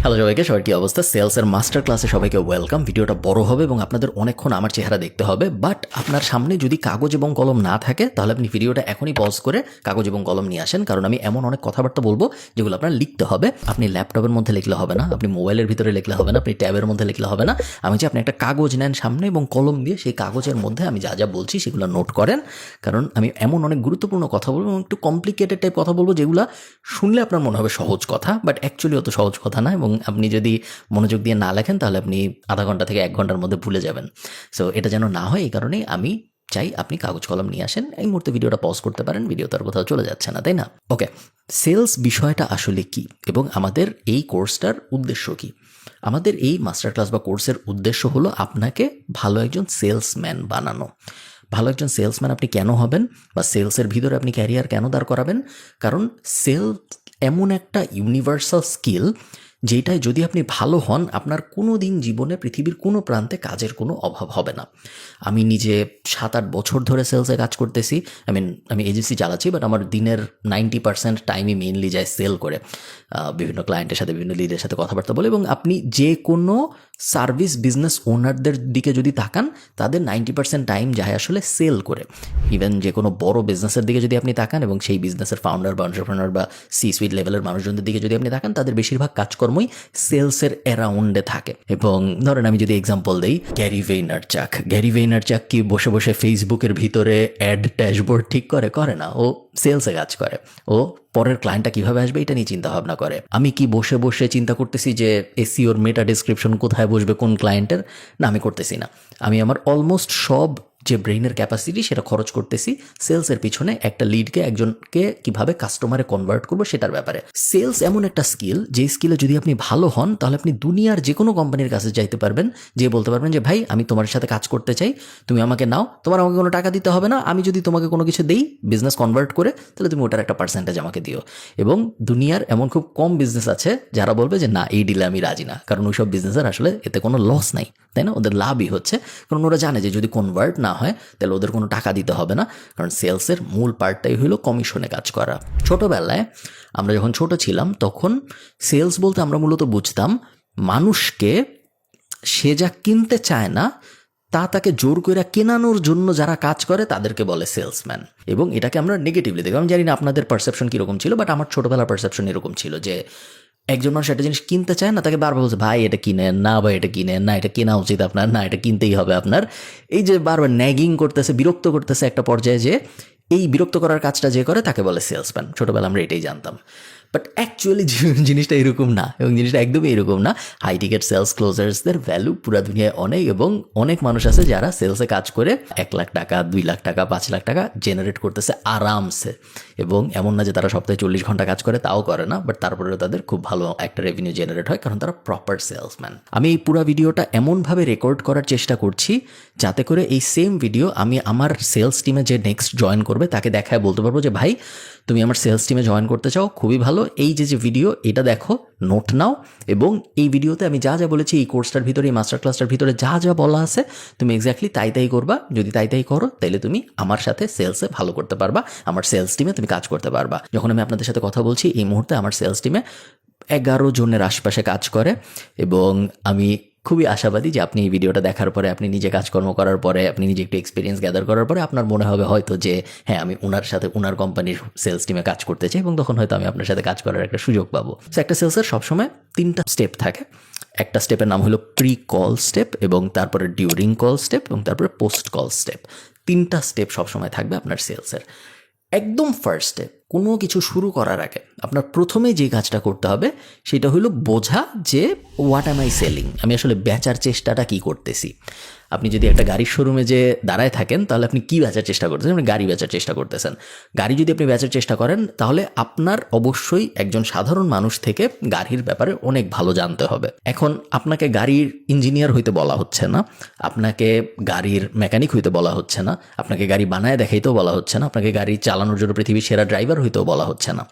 Hello সবাইকে, সবার কি অবস্থা? সেলসের মাস্টার ক্লাসে সবাইকে ওয়েলকাম। ভিডিওটা বড় হবে এবং আপনাদের অনেকক্ষণ আমার চেহারা দেখতে হবে, বাট আপনার সামনে যদি কাগজ এবং কলম না থাকে তাহলে আপনি ভিডিওটা এখনই পজ করে কাগজ এবং কলম নিয়ে আসেন, কারণ আমি এমন অনেক কথাবার্তা বলবো যেগুলো আপনার লিখতে হবে। আপনি ল্যাপটপের মধ্যে লিখলে হবে না, আপনি মোবাইলের ভিতরে লিখলে হবে না, আপনি ট্যাবের মধ্যে লিখলে হবে না। আমি যে আপনি একটা কাগজ নেন সামনে এবং কলম দিয়ে সেই কাগজের মধ্যে আমি যা যা বলছি সেগুলো নোট করেন, কারণ আমি এমন অনেক গুরুত্বপূর্ণ কথা বলবো এবং একটু কমপ্লিকেটেড টাইপ কথা বলবো যেগুলো শুনলে আপনার মনে হবে সহজ কথা, বাট অ্যাকচুয়ালি অত সহজ কথা না। এবং আপনি যদি মনোযোগ দিয়ে না লেখেন তাহলে আপনি আধা ঘন্টা থেকে 1 ঘন্টার মধ্যে ভুলে যাবেন। সো এটা যেন না হয়, এই কারণেই আমি চাই আপনি কাগজ কলম নিয়ে আসেন। এই মুহূর্তে ভিডিওটা পজ করতে পারেন, ভিডিও তার কোথাও চলে যাচ্ছে না, তাই না? ওকে, সেলস বিষয়টা আসলে কি এবং আমাদের এই কোর্সটার উদ্দেশ্য কি? আমাদের এই মাস্টার ক্লাস বা কোর্সের উদ্দেশ্য হলো আপনাকে ভালো একজন সেলসম্যান বানানো। ভালো একজন সেলসম্যান আপনি কেন হবেন, বা সেলসের ভিতরে আপনি ক্যারিয়ার কেন দাঁড় করাবেন? কারণ সেলস এমন একটা ইউনিভার্সাল স্কিল যেটায় যদি আপনি ভালো হন, আপনার কোনো দিন জীবনে পৃথিবীর কোনো প্রান্তে কাজের কোনো অভাব হবে না। আমি নিজে 7-8 বছর ধরে সেলসে কাজ করতেছি। আমি এজেন্সি চালাচ্ছি, বাট আমার দিনের 90% টাইমই মেইনলি যায় সেল করে, বিভিন্ন ক্লায়েন্টের সাথে, বিভিন্ন লিডের সাথে কথাবার্তা বলে। এবং আপনি যে কোনো সার্ভিস বিজনেস ওনারদের দিকে যদি তাকান, তাদের 90% টাইম যায় আসলে সেল করে। ইভেন যে কোনো বড় বিজনেসের দিকে যদি আপনি তাকান এবং সেই বিজনেসের ফাউন্ডার বা এন্টারপ্রেনার বা সি সুইট লেভেলের মানুষজনদের দিকে যদি আপনি তাকান, তাদের বেশিরভাগ কাজকর্মই সেলসের অ্যারাউন্ডে থাকে। এবং ধরেন আমি যদি এক্সাম্পল দিই, গ্যারি ভেইনারচাক কি বসে বসে ফেসবুকের ভিতরে অ্যাড ড্যাশবোর্ড ঠিক করে না। ও সেলসে কাজ করে। ও পরের ক্লায়েন্টটা কিভাবে আসবে এটা নিয়ে চিন্তা ভাবনা করে। আমি কি বসে বসে চিন্তা করতেছি যে এসইওর মেটা ডেসক্রিপশন কোথায় বসবে কোন ক্লায়েন্টের? না, আমি করতেছি না। আমি আমার অলমোস্ট সব যে ব্রেইনের ক্যাপাসিটি সেটা খরচ করতেছি সেলসের পিছনে, একটা লিডকে, একজনকে কিভাবে কাস্টমারে কনভার্ট করবো সেটার ব্যাপারে। সেলস এমন একটা স্কিল, যে স্কিলে যদি আপনি ভালো হন তাহলে আপনি দুনিয়ার যে কোনো কোম্পানির কাছে যাইতে পারবেন, যে বলতে পারবেন যে ভাই আমি তোমার সাথে কাজ করতে চাই, তুমি আমাকে নাও, তোমার আমাকে কোনো টাকা দিতে হবে না, আমি যদি তোমাকে কোনো কিছু দেই বিজনেস কনভার্ট করে, তাহলে তুমি ওটার একটা পার্সেন্টেজ আমাকে দিও। এবং দুনিয়ার এমন খুব কম বিজনেস আছে যারা বলবে যে না, এই ডিলে আমি রাজি না, কারণ ওইসব বিজনেসের আসলে এতে কোনো লস নাই, তাই না? ওদের লাভই হচ্ছে, কারণ ওরা জানে যে যদি কনভার্ট না হয় তাহলে ওদের কোনো টাকা দিতে হবে না, কারণ সেলসের মূল পার্টটাই হলো কমিশনে কাজ করা। ছোটোবেলায় আমরা যখন ছোট ছিলাম তখন সেলস বলতে আমরা মূলত বুঝতাম মানুষকে সে যা কিনতে চায় না তাকে জোর করে কেনানোর জন্য যারা কাজ করে তাদেরকে বলে সেলসম্যান। এবং এটাকে আমরা নেগেটিভলি দেখি। আমি জানি না আপনাদের পারসেপশন কীরকম ছিল, বাট আমার ছোটোবেলার পারসেপশন এরকম ছিল যে একজন মানুষ একটা জিনিস কিনতে চায় না, তাকে বারবার বলছে ভাই এটা কিনেন না, ভাই এটা কিনেন না, এটা কেনা উচিত আপনার, না এটা কিনতেই হবে আপনার। এই যে বারবার ন্যাগিং করতেছে, বিরক্ত করতেছে একটা পর্যায়ে, যে এই বিরক্ত করার কাজটা যে করে তাকে বলে সেলসম্যান। ছোটোবেলা আমরা এটাই জানতাম, বাট অ্যাকচুয়ালি জিনিসটা এরকম না, এবং জিনিসটা একদমই এরকম না। হাই টিকেট সেলস ক্লোজার্সদের ভ্যালু পুরো দুনিয়ায় অনেক, এবং অনেক মানুষ আছে যারা সেলসে কাজ করে 1 লাখ টাকা, 2 লাখ টাকা, 5 লাখ টাকা জেনারেট করতেছে আরামসে। এবং এমন না যে তারা সপ্তাহে 40 ঘন্টা কাজ করে, তাও করে না, বাট তারপরেও তাদের খুব ভালো একটা রেভিনিউ জেনারেট হয়, কারণ তারা প্রপার সেলসম্যান। আমি এই পুরো ভিডিওটা এমনভাবে রেকর্ড করার চেষ্টা করছি যাতে করে এই সেম ভিডিও আমি আমার সেলস টিমে যে নেক্সট জয়েন করবে তাকে দেখায় বলতে পারবো যে ভাই তুমি আমার সেলস টিমে জয়েন করতে চাও, খুবই ভালো, এই যে ভিডিও এটা দেখো, নোট নাও, এবং এই ভিডিওতে আমি যা যা বলেছি, এই কোর্সটার ভিতরে, এই মাস্টার ক্লাসটার ভিতরে যা যা বলা আছে তুমি এক্স্যাক্টলি তাই করবা। যদি তাই করো তাহলে তুমি আমার সাথে সেলসে ভালো করতে পারবা, আমার সেলস টিমে তুমি কাজ করতে পারবা। যখন আমি আপনাদের সাথে কথা বলছি এই মুহূর্তে আমার সেলস টিমে 11 জনের আশপাশে কাজ করে, এবং আমি খুবই আশাবাদী যে আপনি এই ভিডিওটা দেখার পরে, আপনি নিজে কাজকর্ম করার পরে, আপনি নিজে একটু এক্সপিরিয়েন্স গ্যাদার করার পরে আপনার মনে হবে হয়তো যে হ্যাঁ আমি ওনার সাথে ওনার কোম্পানির সেলস টিমে কাজ করতে চাই, এবং তখন হয়তো আমি আপনার সাথে কাজ করার একটা সুযোগ পাবো। সো একটা সেলসের সবসময় 3টা স্টেপ থাকে। একটা স্টেপের নাম হলো প্রি কল স্টেপ, এবং তারপরে ডিউরিং কল স্টেপ, এবং তারপরে পোস্ট কল স্টেপ। 3টা স্টেপ সবসময় থাকবে আপনার সেলসের। একদম ফার্স্ট স্টেপ, কোনো কিছু শুরু করার আগে আপনার প্রথমে যে কাজটা করতে হবে সেটা হলো বোঝা যে হোয়াট অ্যাম আই সেলিং, আমি আসলে বেচার চেষ্টাটা কি করতেছি। আপনি যদি একটা গাড়ির শোরুমে যে দাঁড়ায় থাকেন তাহলে আপনি কি বেচার চেষ্টা করতেছেন? আপনি গাড়ি বেচার চেষ্টা করতেছেন। গাড়ি যদি আপনি বেচার চেষ্টা করেন তাহলে আপনার অবশ্যই একজন সাধারণ মানুষ থেকে গাড়ির ব্যাপারে অনেক ভালো জানতে হবে। এখন আপনাকে গাড়ির ইঞ্জিনিয়ার হইতে বলা হচ্ছে না, আপনাকে গাড়ির মেকানিক হইতে বলা হচ্ছে না, আপনাকে গাড়ি বানায় দেখাইতেও বলা হচ্ছে না, আপনাকে গাড়ি চালানোর জন্য পৃথিবীর সেরা ড্রাইভার হইতেও বলা হচ্ছে না।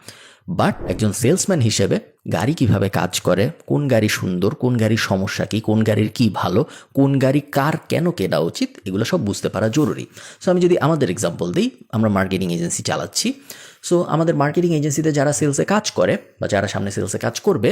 বাট একজন সেলসম্যান হিসেবে গাড়ি কিভাবে কাজ করে, কোন গাড়ি সুন্দর, কোন গাড়ির সমস্যা কী, কোন গাড়ির কী ভালো, কোন গাড়ি কার কেন কেনা উচিত, এগুলো সব বুঝতে পারা জরুরি। সো আমি যদি আমাদের এক্সাম্পল দিই, আমরা মার্কেটিং এজেন্সি চালাচ্ছি। সো আমাদের মার্কেটিং এজেন্সিতে যারা সেলসে কাজ করে বা যারা সামনে সেলসে কাজ করবে,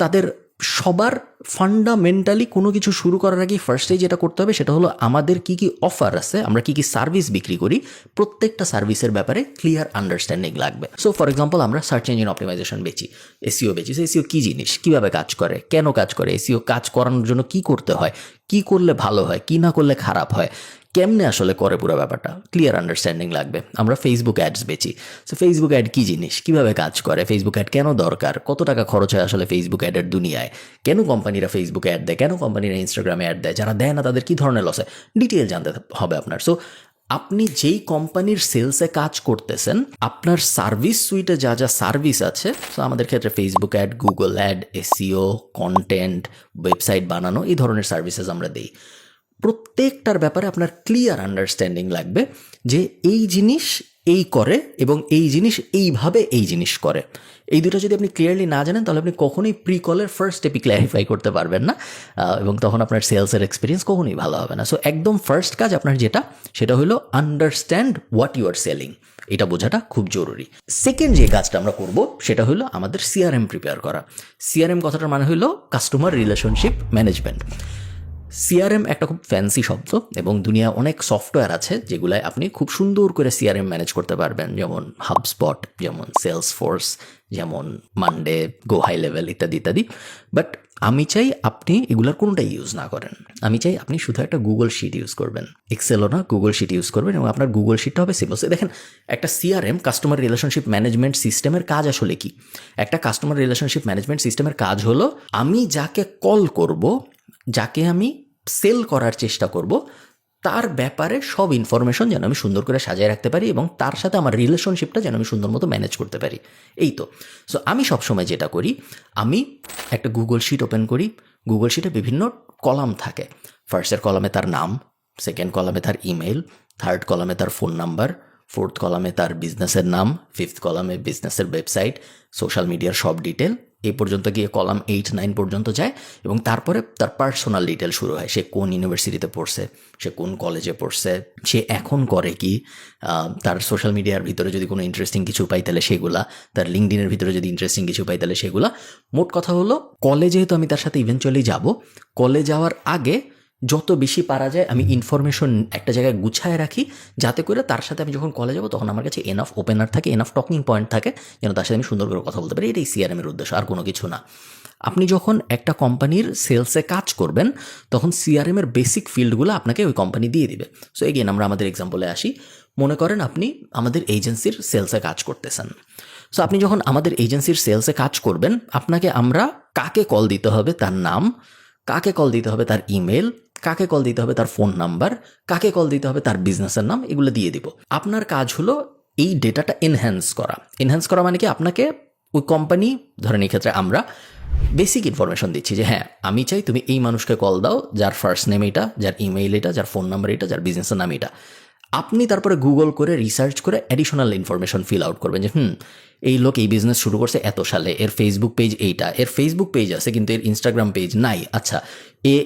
তাদের সবার ফান্ডামেন্টালি কোনো কিছু শুরু করার আগে ফার্স্টেই যেটা করতে হবে সেটা হলো আমাদের কি কি অফার আছে, আমরা কি কি সার্ভিস বিক্রি করি, প্রত্যেকটা সার্ভিসের ব্যাপারে ক্লিয়ার আন্ডারস্ট্যান্ডিং লাগবে। সো ফর এক্সাম্পল আমরা সার্চ ইঞ্জিন অপটিমাইজেশন বেচি, এসইও বেচি। এসইও কী জিনিস, কীভাবে কাজ করে, কেন কাজ করে, এসইও কাজ করানোর জন্য কি করতে হয়, কি করলে ভালো হয়, কি না করলে খারাপ হয়, কেমনে আসলে করে পুরো ব্যাপারটা ক্লিয়ার আন্ডারস্ট্যান্ডিং লাগবে। আমরা ফেসবুক অ্যাডস বেচি। সো ফেসবুক অ্যাড কী জিনিস, কীভাবে কাজ করে, ফেসবুক অ্যাড কেন দরকার, কত টাকা খরচ হয় আসলে ফেসবুক অ্যাডের দুনিয়ায়, কেন কোম্পানিরা ফেসবুক অ্যাড দেয়, কেন কোম্পানিরা ইনস্টাগ্রামে অ্যাড দেয়, যারা দেয় না তাদের কী ধরনের লস হয়, ডিটেল জানতে হবে আপনার। সো আপনি যেই কোম্পানির সেলসে কাজ করতেছেন, আপনার সার্ভিস সুইটে যা যা সার্ভিস আছে, সো আমাদের ক্ষেত্রে Facebook ad, Google ad, SEO, content, website বানানো, এই ধরনের সার্ভিসেস আমরা দিই। প্রত্যেকটার ব্যাপারে আপনার ক্লিয়ার আন্ডারস্ট্যান্ডিং লাগবে যে এই জিনিস এই করে এবং এই জিনিস এইভাবে এই জিনিস করে। এই দুটো যদি আপনি ক্লিয়ারলি না জানেন তাহলে আপনি কখনোই প্রি কলের ফার্স্ট স্টেপই ক্ল্যারিফাই করতে পারবেন না, এবং তখন আপনার সেলসের এক্সপিরিয়েন্স কখনোই ভালো হবে না। সো একদম ফার্স্ট কাজ আপনার যেটা, সেটা হলো understand what you are selling, এটা বোঝাটা খুব জরুরি। সেকেন্ড যে কাজটা আমরা করব সেটা হলো আমাদের সিআরএম প্রিপেয়ার করা। সিআরএম কথাটার মানে হলো কাস্টমার রিলেশনশিপ ম্যানেজমেন্ট। সিআরএম একটা খুব ফ্যান্সি শব্দ এবং দুনিয়া অনেক সফটওয়্যার আছে যেগুলায় আপনি খুব সুন্দর করে সিআরএম ম্যানেজ করতে পারবেন, যেমন হাবস্পট, যেমন সেলসফোর্স, যেমন মানডে, গো হাই লেভেল ইত্যাদি ইত্যাদি। বাট আমি চাই আপনি এগুলার কোনোটাই ইউজ না করেন। আমি চাই আপনি শুধু একটা গুগল শিট ইউজ করবেন, এক্সেলও না, গুগল শিট ইউজ করবেন এবং আপনার গুগল শিটটা হবে সিম্পল। দেখেন, একটা সিআরএম কাস্টমার রিলেশনশিপ ম্যানেজমেন্ট সিস্টেমের কাজ আসলে কি? একটা কাস্টমার রিলেশনশিপ ম্যানেজমেন্ট সিস্টেমের কাজ হলো আমি যাকে কল করব, যাকে আমি সেল করার চেষ্টা করব, তার ব্যাপারে সব ইনফরমেশন যেন আমি সুন্দর করে সাজিয়ে রাখতে পারি এবং তার সাথে আমার রিলেশনশিপটা যেন আমি সুন্দর মতো ম্যানেজ করতে পারি। এই তো। সো আমি সবসময় যেটা করি, আমি একটা গুগল শিট ওপেন করি। গুগল শিটে বিভিন্ন কলাম থাকে। ফার্স্টের কলামে তার নাম, সেকেন্ড কলামে তার ইমেল, থার্ড কলামে তার ফোন নাম্বার, ফোর্থ কলামে তার বিজনেসের নাম, ফিফথ কলামে বিজনেসের ওয়েবসাইট, সোশ্যাল মিডিয়ার সব ডিটেল, এই পর্যন্ত গিয়ে কলাম 8-9 পর্যন্ত যায় এবং তারপরে তার পার্সোনাল ডিটেল শুরু হয়। সে কোন ইউনিভার্সিটিতে পড়ছে, সে কোন কলেজে পড়ছে, সে এখন করে কি, তার সোশ্যাল মিডিয়ার ভিতরে যদি কোনো ইন্টারেস্টিং কিছু পাই তাহলে সেগুলা, তার লিঙ্কডিনের ভিতরে যদি ইন্টারেস্টিং কিছু পাই তাহলে সেগুলা। মোট কথা হলো, কলে যেহেতু আমি তার সাথে ইভেনচুয়ালি যাব, কলে যাওয়ার আগে যত বেশি পারা যায় আমি ইনফরমেশন একটা জায়গায় গুছায় রাখি, যাতে করে তার সাথে আমি যখন কলে যাব তখন আমার কাছে এনাফ ওপেনার থাকে, এনাফ টকিং পয়েন্ট থাকে, যেন তার সাথে আমি সুন্দর করে কথা বলতে পারি। এটাই সিআরএমের উদ্দেশ্য, আর কোনো কিছু না। আপনি যখন একটা কোম্পানির সেলসে কাজ করবেন তখন সিআরএমের বেসিক ফিল্ডগুলো আপনাকে ওই কোম্পানি দিয়ে দিবে। সো এগেন আমরা আমাদের এক্সাম্পলে আসি। মনে করেন আপনি আমাদের এজেন্সির সেলসে কাজ করতেছেন। সো আপনি যখন আমাদের এজেন্সির সেলসে কাজ করবেন, আপনাকে আমরা কাকে কল দিতে হবে তার নাম, কাকে কল দিতে হবে তার ইমেল, কাকে কল দিতে হবে তার ফোন নাম্বার, কাকে কল দিতে হবে তার বিজনেসের নাম, এগুলো দিয়ে দিব। আপনার কাজ হলো এই ডেটাটা এনহ্যান্স করা। এনহ্যান্স করা মানে কি, আপনাকে ওই কোম্পানি, ধরেন এই ক্ষেত্রে আমরা বেসিক ইনফরমেশন দিচ্ছি যে হ্যাঁ আমি চাই তুমি এই মানুষকে কল দাও যার ফার্স্ট নেম এটা, যার ইমেইল এটা, যার ফোন নাম্বার এটা, যার বিজনেসের নাম এটা। আপনি তারপরে গুগল করে রিসার্চ করে অ্যাডিশনাল ইনফরমেশন ফিল আউট করবেন যে এই লোক এই বিজনেস শুরু করছে এত সালে, এর ফেসবুক পেজ এইটা, এর ফেসবুক পেজ আছে কিন্তু এর ইনস্টাগ্রাম পেজ নাই, আচ্ছা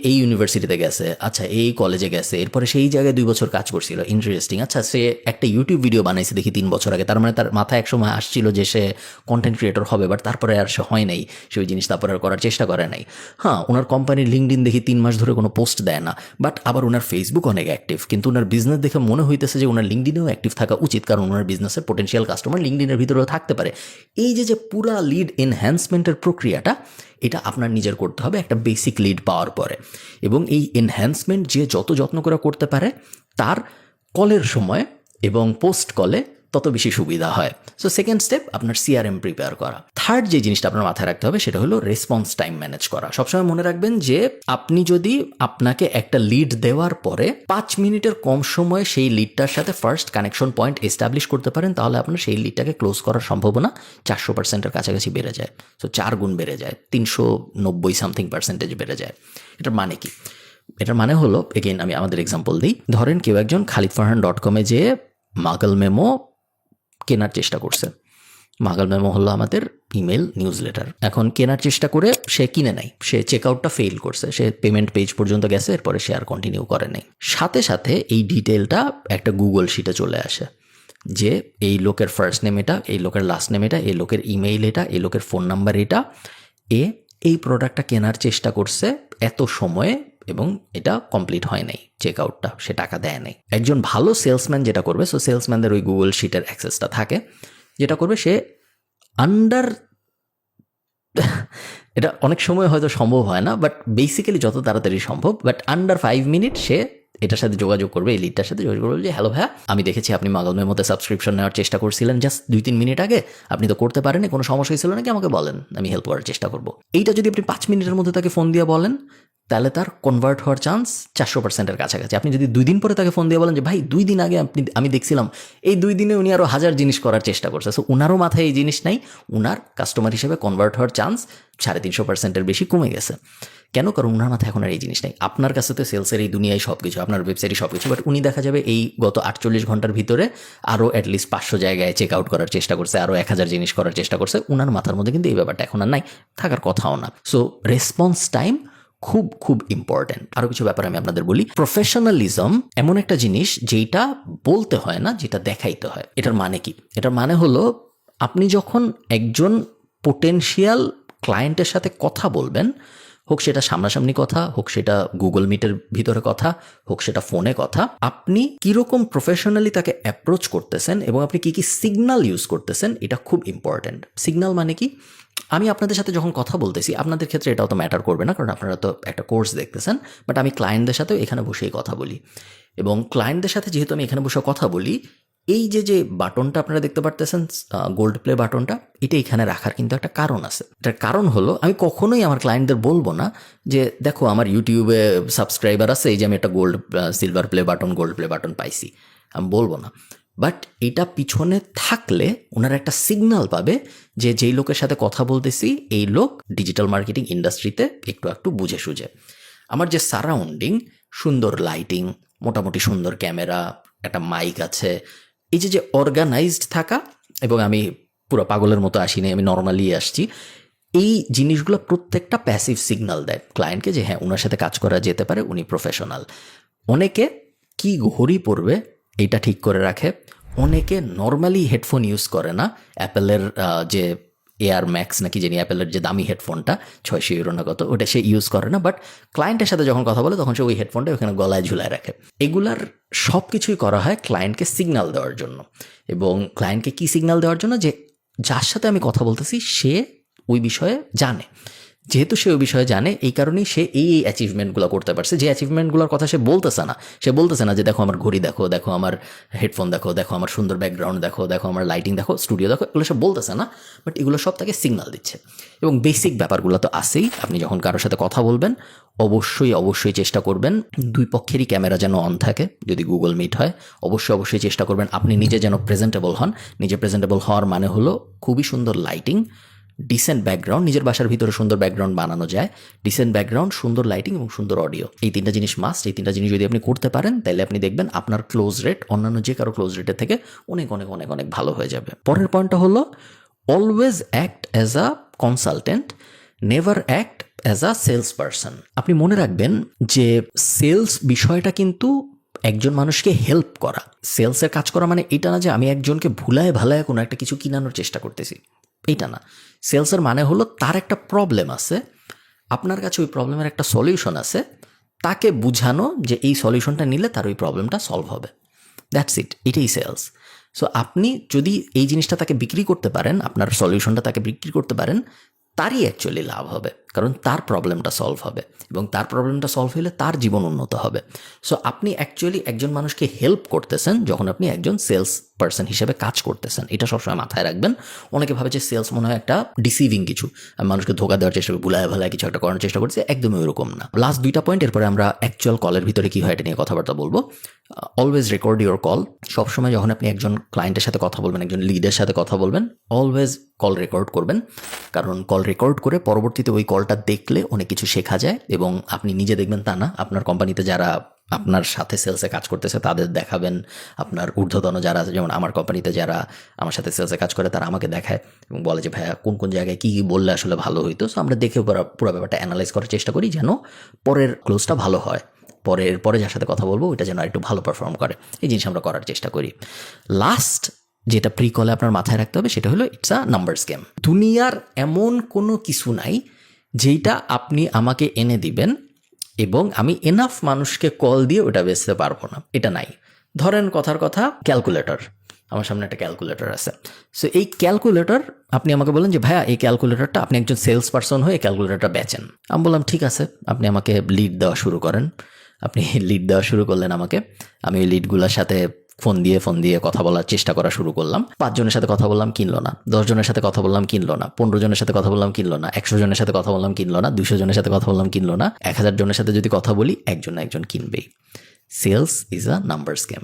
এই ইউনিভার্সিটিতে গেছে, আচ্ছা এই কলেজে গেছে, এরপরে সেই জায়গায় 2 বছর কাজ করছিল, ইন্টারেস্টিং, আচ্ছা সে একটা ইউটিউব ভিডিও বানাইছে দেখি 3 বছর আগে, তার মানে তার মাথায় এক সময় আসছিল যে সে কন্টেন্ট ক্রিয়েটর হবে, বাট তারপরে আর সে হয় নাই, সে ওই জিনিস তারপরে আর করার চেষ্টা করে নাই। হ্যাঁ, ওনার কোম্পানির লিঙ্কডিন দেখি 3 মাস ধরে কোনো পোস্ট দেয় না, বাট আবার ওনার ফেসবুক অনেক অ্যাক্টিভ, কিন্তু ওনার বিজনেস দেখে মনে হইতেছে যে ওনার লিঙ্কডিনেও অ্যাক্টিভ থাকা উচিত, কারণ ওনার বিজনেসের পোটেনশিয়াল কাস্টমার লিঙ্কডিনের ভিতরেও থাকতে পারে। এই যে পুরা লিড এনহ্যান্সমেন্টের প্রক্রিয়াটা, এটা আপনার নিজের করতে হবে একটা বেসিক লিড পাওয়ার পরে, এবং এই এনহ্যান্সমেন্ট যে যত যত্ন করে করতে পারে তার কলের সময় এবং পোস্ট কলে তত বেশি সুবিধা হয়। সো সেকেন্ড স্টেপ আপনার সিআরএম প্রিপেয়ার করা। থার্ড যে জিনিসটা আপনার মাথায় রাখতে হবে সেটা হলো রেসপন্স টাইম ম্যানেজ করা। সবসময় মনে রাখবেন যে আপনি যদি আপনাকে একটা লিড দেওয়ার পরে 5 মিনিটের কম সময়ে সেই লিডটার সাথে ফার্স্ট কানেকশন পয়েন্ট এস্টাবলিশ করতে পারেন, তাহলে আপনার সেই লিডটাকে ক্লোজ করার সম্ভাবনা 400%-এর কাছাকাছি বেড়ে যায়। সো 4 গুণ বেড়ে যায়, 390 সামথিং পার্সেন্টেজ বেড়ে যায়। এটার মানে কি? এটার মানে হলো, এগেইন আমি আমাদের এক্সাম্পল দিই। ধরেন কেউ একজন khalidfarhan.com যে মাগল মেমো কেনার চেষ্টা করছে। মাগল মেমো হলো আমাদের ইমেল নিউজ লেটার। এখন কেনার চেষ্টা করে সে কিনে নাই, সে চেকআউটটা ফেল করছে, সে পেমেন্ট পেজ পর্যন্ত গেছে, এরপরে সে আর কন্টিনিউ করে নাই। সাথে সাথে এই ডিটেলটা একটা গুগল শিটে চলে আসে যে এই লোকের ফার্স্ট নেম এটা, এই লোকের লাস্ট নেম এটা, এই লোকের ইমেইল এটা, এই লোকের ফোন নাম্বার এটা, এ এই প্রোডাক্টটা কেনার চেষ্টা করছে এত সময়ে এবং এটা কমপ্লিট হয় নাই, চেক আউটটা, সে টাকা দেয় নাই। একজন ভালো সেলসম্যান যেটা করবে, সো সেলসম্যানদের ওই গুগল শিটের অ্যাক্সেসটা থাকে, যেটা করবে সে আন্ডার এটা অনেক সময় হয়তো সম্ভব হয় না, বাট বেসিক্যালি যত তাড়াতাড়ি সম্ভব, বাট আন্ডার 5 মিনিট সে এটার সাথে যোগাযোগ করবে, এই লিডটার সাথে যোগাযোগ করবে যে হ্যালো ভাইয়া, আমি দেখেছি আপনি মাগলমের মধ্যে সাবস্ক্রিপশন নেওয়ার চেষ্টা করছিলেন জাস্ট 2-3 মিনিট আগে, আপনি তো করতে পারেন, কোনো সমস্যা হয়েছিল নাকি আমাকে বলেন, আমি হেল্প করার চেষ্টা করবো। এইটা যদি আপনি 5 মিনিটের মধ্যে তাকে ফোন দিয়ে বলেন, তাহলে তার কনভার্ট হওয়ার চান্স 400%-এর কাছাকাছি। আপনি যদি 2 দিন পরে তাকে ফোন দিয়ে বলেন যে ভাই 2 দিন আগে আমি দেখছিলাম, এই 2 দিনে উনি আরও 1000 জিনিস করার চেষ্টা করছে, সো উনারও মাথায় এই জিনিস নাই, উনার কাস্টমার হিসেবে কনভার্ট হওয়ার চান্স 350%-এর বেশি কমে গেছে। কেন? কারণ উনার মাথায় এখন আর এই জিনিস নেই। আপনার কাছে তো সেলসের এই দুনিয়ায় সব কিছু, আপনার ওয়েবসাইটে সব কিছু, বাট উনি দেখা যাবে এই গত 48 ঘন্টার ভিতরে আরও অ্যাটলিস্ট 500 জায়গায় চেক আউট করার চেষ্টা করছে, আরও 1000 জিনিস করার চেষ্টা করছে। উনার মাথার মধ্যে কিন্তু এই ব্যাপারটা এখন আর নাই, থাকার কথাও না। সো রেসপন্স টাইম খুব খুব ইম্পর্টেন্ট। আরও কিছু ব্যাপার আমি আপনাদের বলি। প্রফেশনালিজম এমন একটা জিনিস যেটা বলতে হয় না, যেটা দেখাইতে হয়। এটার মানে কি? এটার মানে হলো আপনি যখন একজন পোটেনশিয়াল ক্লায়েন্টের সাথে কথা বলবেন, হোক সেটা সামনাসামনি কথা, হোক সেটা গুগল মিটের ভিতরে কথা, হোক সেটা ফোনে কথা, আপনি কীরকম প্রফেশনালি তাকে অ্যাপ্রোচ করতেছেন এবং আপনি কী কী সিগন্যাল ইউজ করতেছেন, এটা খুব ইম্পর্ট্যান্ট। সিগন্যাল মানে কি? আমি আপনাদের সাথে যখন কথা বলতেছি, আপনাদের ক্ষেত্রে এটাও তো ম্যাটার করবে না, কারণ আপনারা তো একটা কোর্স দেখতেছেন, বাট আমি ক্লায়েন্টদের সাথেও এখানে বসেই কথা বলি, এবং ক্লায়েন্টদের সাথে যেহেতু আমি এখানে বসে কথা বলি, এই যে বাটনটা আপনারা দেখতে পারতেছেন, গোল্ড প্লে বাটনটা, এটা এখানে রাখার কিন্তু একটা কারণ আছে। এটার কারণ হলো আমি কখনোই আমার ক্লায়েন্টদের বলবো না যে দেখো আমার ইউটিউবে সাবস্ক্রাইবার আছে, এই যে আমি একটা silver play button, gold play button পাইছি, আমি বলবো না। বাট এটা পিছনে থাকলে ওনারা একটা সিগন্যাল পাবে যে যেই লোকের সাথে কথা বলতেছি এই লোক ডিজিটাল মার্কেটিং ইন্ডাস্ট্রিতে একটু বুঝে সুঝে। আমার যে সারাউন্ডিং, সুন্দর লাইটিং, মোটামুটি সুন্দর ক্যামেরা, একটা মাইক আছে, এই যে অর্গানাইজড থাকা, এবং আমি পুরো পাগলের মতো আসিনি, আমি নর্মালি আসছি, এই জিনিসগুলো প্রত্যেকটা প্যাসিভ সিগন্যাল দেয় ক্লায়েন্টকে যে হ্যাঁ ওনার সাথে কাজ করা যেতে পারে, উনি প্রফেশনাল। অনেকে কি ঘড়ি পরবে এইটা ঠিক করে রাখে, অনেকে নর্মালি হেডফোন ইউজ করে না, অ্যাপেলের যে এয়ার ম্যাক্স নাকি জানি, অ্যাপেলের যে দামি হেডফোনটা 600 ইউরো না কত, ওটা সে ইউজ করে না, বাট ক্লায়েন্টের সাথে যখন কথা বলে তখন সে ওই হেডফোনটা ওখানে গলায় ঝুলায় রাখে। এগুলার সব কিছুই করা হয় ক্লায়েন্টকে সিগন্যাল দেওয়ার জন্য। এবং ক্লায়েন্টকে কি সিগন্যাল দেওয়ার জন্য? যে যার সাথে আমি কথা বলতেছি সে ওই বিষয়ে জানে, যেহেতু সে ওই বিষয়ে জানে, এই কারণেই সে এই অ্যাচিভমেন্টগুলো করতে পারছে, যে অ্যাচিভমেন্টগুলোর কথা সে বলতেছে না। সে বলতেছে না যে দেখো আমার ঘড়ি দেখো, দেখো আমার হেডফোন দেখো, দেখো আমার সুন্দর ব্যাকগ্রাউন্ড দেখো, দেখো আমার লাইটিং দেখো, স্টুডিও দেখো, এগুলো সব বলতেছে না, বাট এগুলো সব তাকে সিগন্যাল দিচ্ছে। এবং বেসিক ব্যাপারগুলো তো আসেই। আপনি যখন কারোর সাথে কথা বলবেন অবশ্যই চেষ্টা করবেন দুই পক্ষেরই ক্যামেরা যেন অন থাকে, যদি গুগল মিট হয়। অবশ্যই চেষ্টা করবেন আপনি নিজে যেন প্রেজেন্টেবল হন। নিজে প্রেজেন্টেবল হওয়ার মানে হলো খুবই সুন্দর লাইটিং, ডিসেন্ট ব্যাকগ্রাউন্ড, নিজের বাসার ভিতরে সুন্দর ব্যাকগ্রাউন্ড বানানো যায়, ডিসেন্ট ব্যাকগ্রাউন্ড, সুন্দর লাইটিং এবং সুন্দর অডিও। এই 3টা জিনিস মাস্ট। এই 3টা জিনিস যদি আপনি করতে পারেন তাহলে আপনি দেখবেন আপনার ক্লোজ রেট অন্যান্য যে কারো ক্লোজ রেটের থেকে অনেক অনেক অনেক অনেক ভালো হয়ে যাবে। পরের পয়েন্টটা হলো always act as a consultant, never act as a sales person. আপনি মনে রাখবেন যে সেলস বিষয়টা কিন্তু একজন মানুষকে হেল্প করা। সেলসের কাজ করা মানে এটা না যে আমি একজনকে ভুলায় ভালায় কোনো একটা কিছু কিনানোর চেষ্টা করতেছি, এইটা না। সেলসের মানে হলো তার একটা প্রবলেম আছে, আপনার কাছে ওই প্রবলেমের একটা সলিউশন আছে, তাকে বুঝানো যে এই সলিউশনটা নিলে তার ওই প্রবলেমটা সলভ হবে। দ্যাটস ইট, এটাই সেলস। সো আপনি যদি এই জিনিসটা তাকে বিক্রি করতে পারেন, আপনার সলিউশনটা তাকে বিক্রি করতে পারেন, তারই অ্যাকচুয়ালি লাভ হবে, কারণ তার প্রবলেমটা সলভ হবে, এবং তার প্রবলেমটা সলভ হলে তার জীবন উন্নত হবে। সো আপনি অ্যাকচুয়ালি একজন মানুষকে হেল্প করতেছেন যখন আপনি একজন সেলস পার্সন হিসেবে কাজ করতেছেন, এটা সবসময় মাথায় রাখবেন। অনেকে ভাবে যে সেলস মনে হয় একটা ডিসিভিং কিছু, আমি মানুষকে ধোকা দেওয়ার চেষ্টা করি, ভুলায় ভালায় কিছু একটা করার চেষ্টা করছি, একদমই ওরকম না। লাস্ট 2টা পয়েন্ট, এরপরে আমরা অ্যাকচুয়াল কলের ভিতরে কী হয় এটা নিয়ে কথাবার্তা বলবো। Always record your call. সবসময় যখন আপনি একজন ক্লায়েন্টের সাথে কথা বলবেন, একজন লিডের সাথে কথা বলবেন, অলওয়েজ কল রেকর্ড করবেন, কারণ কল রেকর্ড করে পরবর্তীতে ওই কলটা দেখলে অনেক কিছু শেখা যায়। এবং আপনি নিজে দেখবেন তা না, আপনার কোম্পানিতে যারা আপনার সাথে সেলসে কাজ করতেছে তাদের দেখাবেন, আপনার ঊর্ধ্বতন যারা আছে, যেমন আমার কোম্পানিতে যারা আমার সাথে সেলসে কাজ করে তারা আমাকে দেখায় এবং বলে যে ভাইয়া কোন জায়গায় কী বললে আসলে ভালো হইতো। সো আমরা দেখে পুরো ব্যাপারটা অ্যানালাইজ করার চেষ্টা করি যেন পরের ক্লোজটা ভালো হয়, পরে যার সাথে কথা বলবো ওইটা যেন একটু ভালো পারফর্ম করে, এই জিনিস আমরা করার চেষ্টা করি। লাস্ট যেটা প্রি কলে আপনার মাথায় রাখতে হবে সেটা হলো ইটস আ নাম্বারস গেম। দুনিয়ার এমন কোনো কিছু নাই যেইটা আপনি আমাকে এনে দিবেন এবং আমি এনাফ মানুষকে কল দিয়ে ওটা বেচতে পারবো না, এটা নাই। ধরেন কথার কথা ক্যালকুলেটর, আমার সামনে একটা ক্যালকুলেটর আছে। সো এই ক্যালকুলেটর আপনি আমাকে বলেন যে ভাইয়া এই ক্যালকুলেটরটা, আপনি একজন সেলস পারসন হয়ে এই ক্যালকুলেটরটা বেচেন। আমি বললাম ঠিক আছে, আপনি আমাকে লিড দেওয়া শুরু করেন। আপনি লিড দেওয়া শুরু করলেন আমাকে, আমি ওই লিডগুলোর সাথে ফোন দিয়ে কথা বলার চেষ্টা করা শুরু করলাম। 5 জনের সাথে কথা বললাম, কিনলো না। 10 জনের সাথে কথা বললাম, কিনলো না। 15 জনের সাথে কথা বললাম, কিনলো না। 100 জনের সাথে কথা বললাম, কিনলো না। 200 জনের সাথে কথা বললাম, কিনলো না। 1000 জনের সাথে যদি কথা বলি, একজন না একজন কিনবেই। Sales is a numbers game.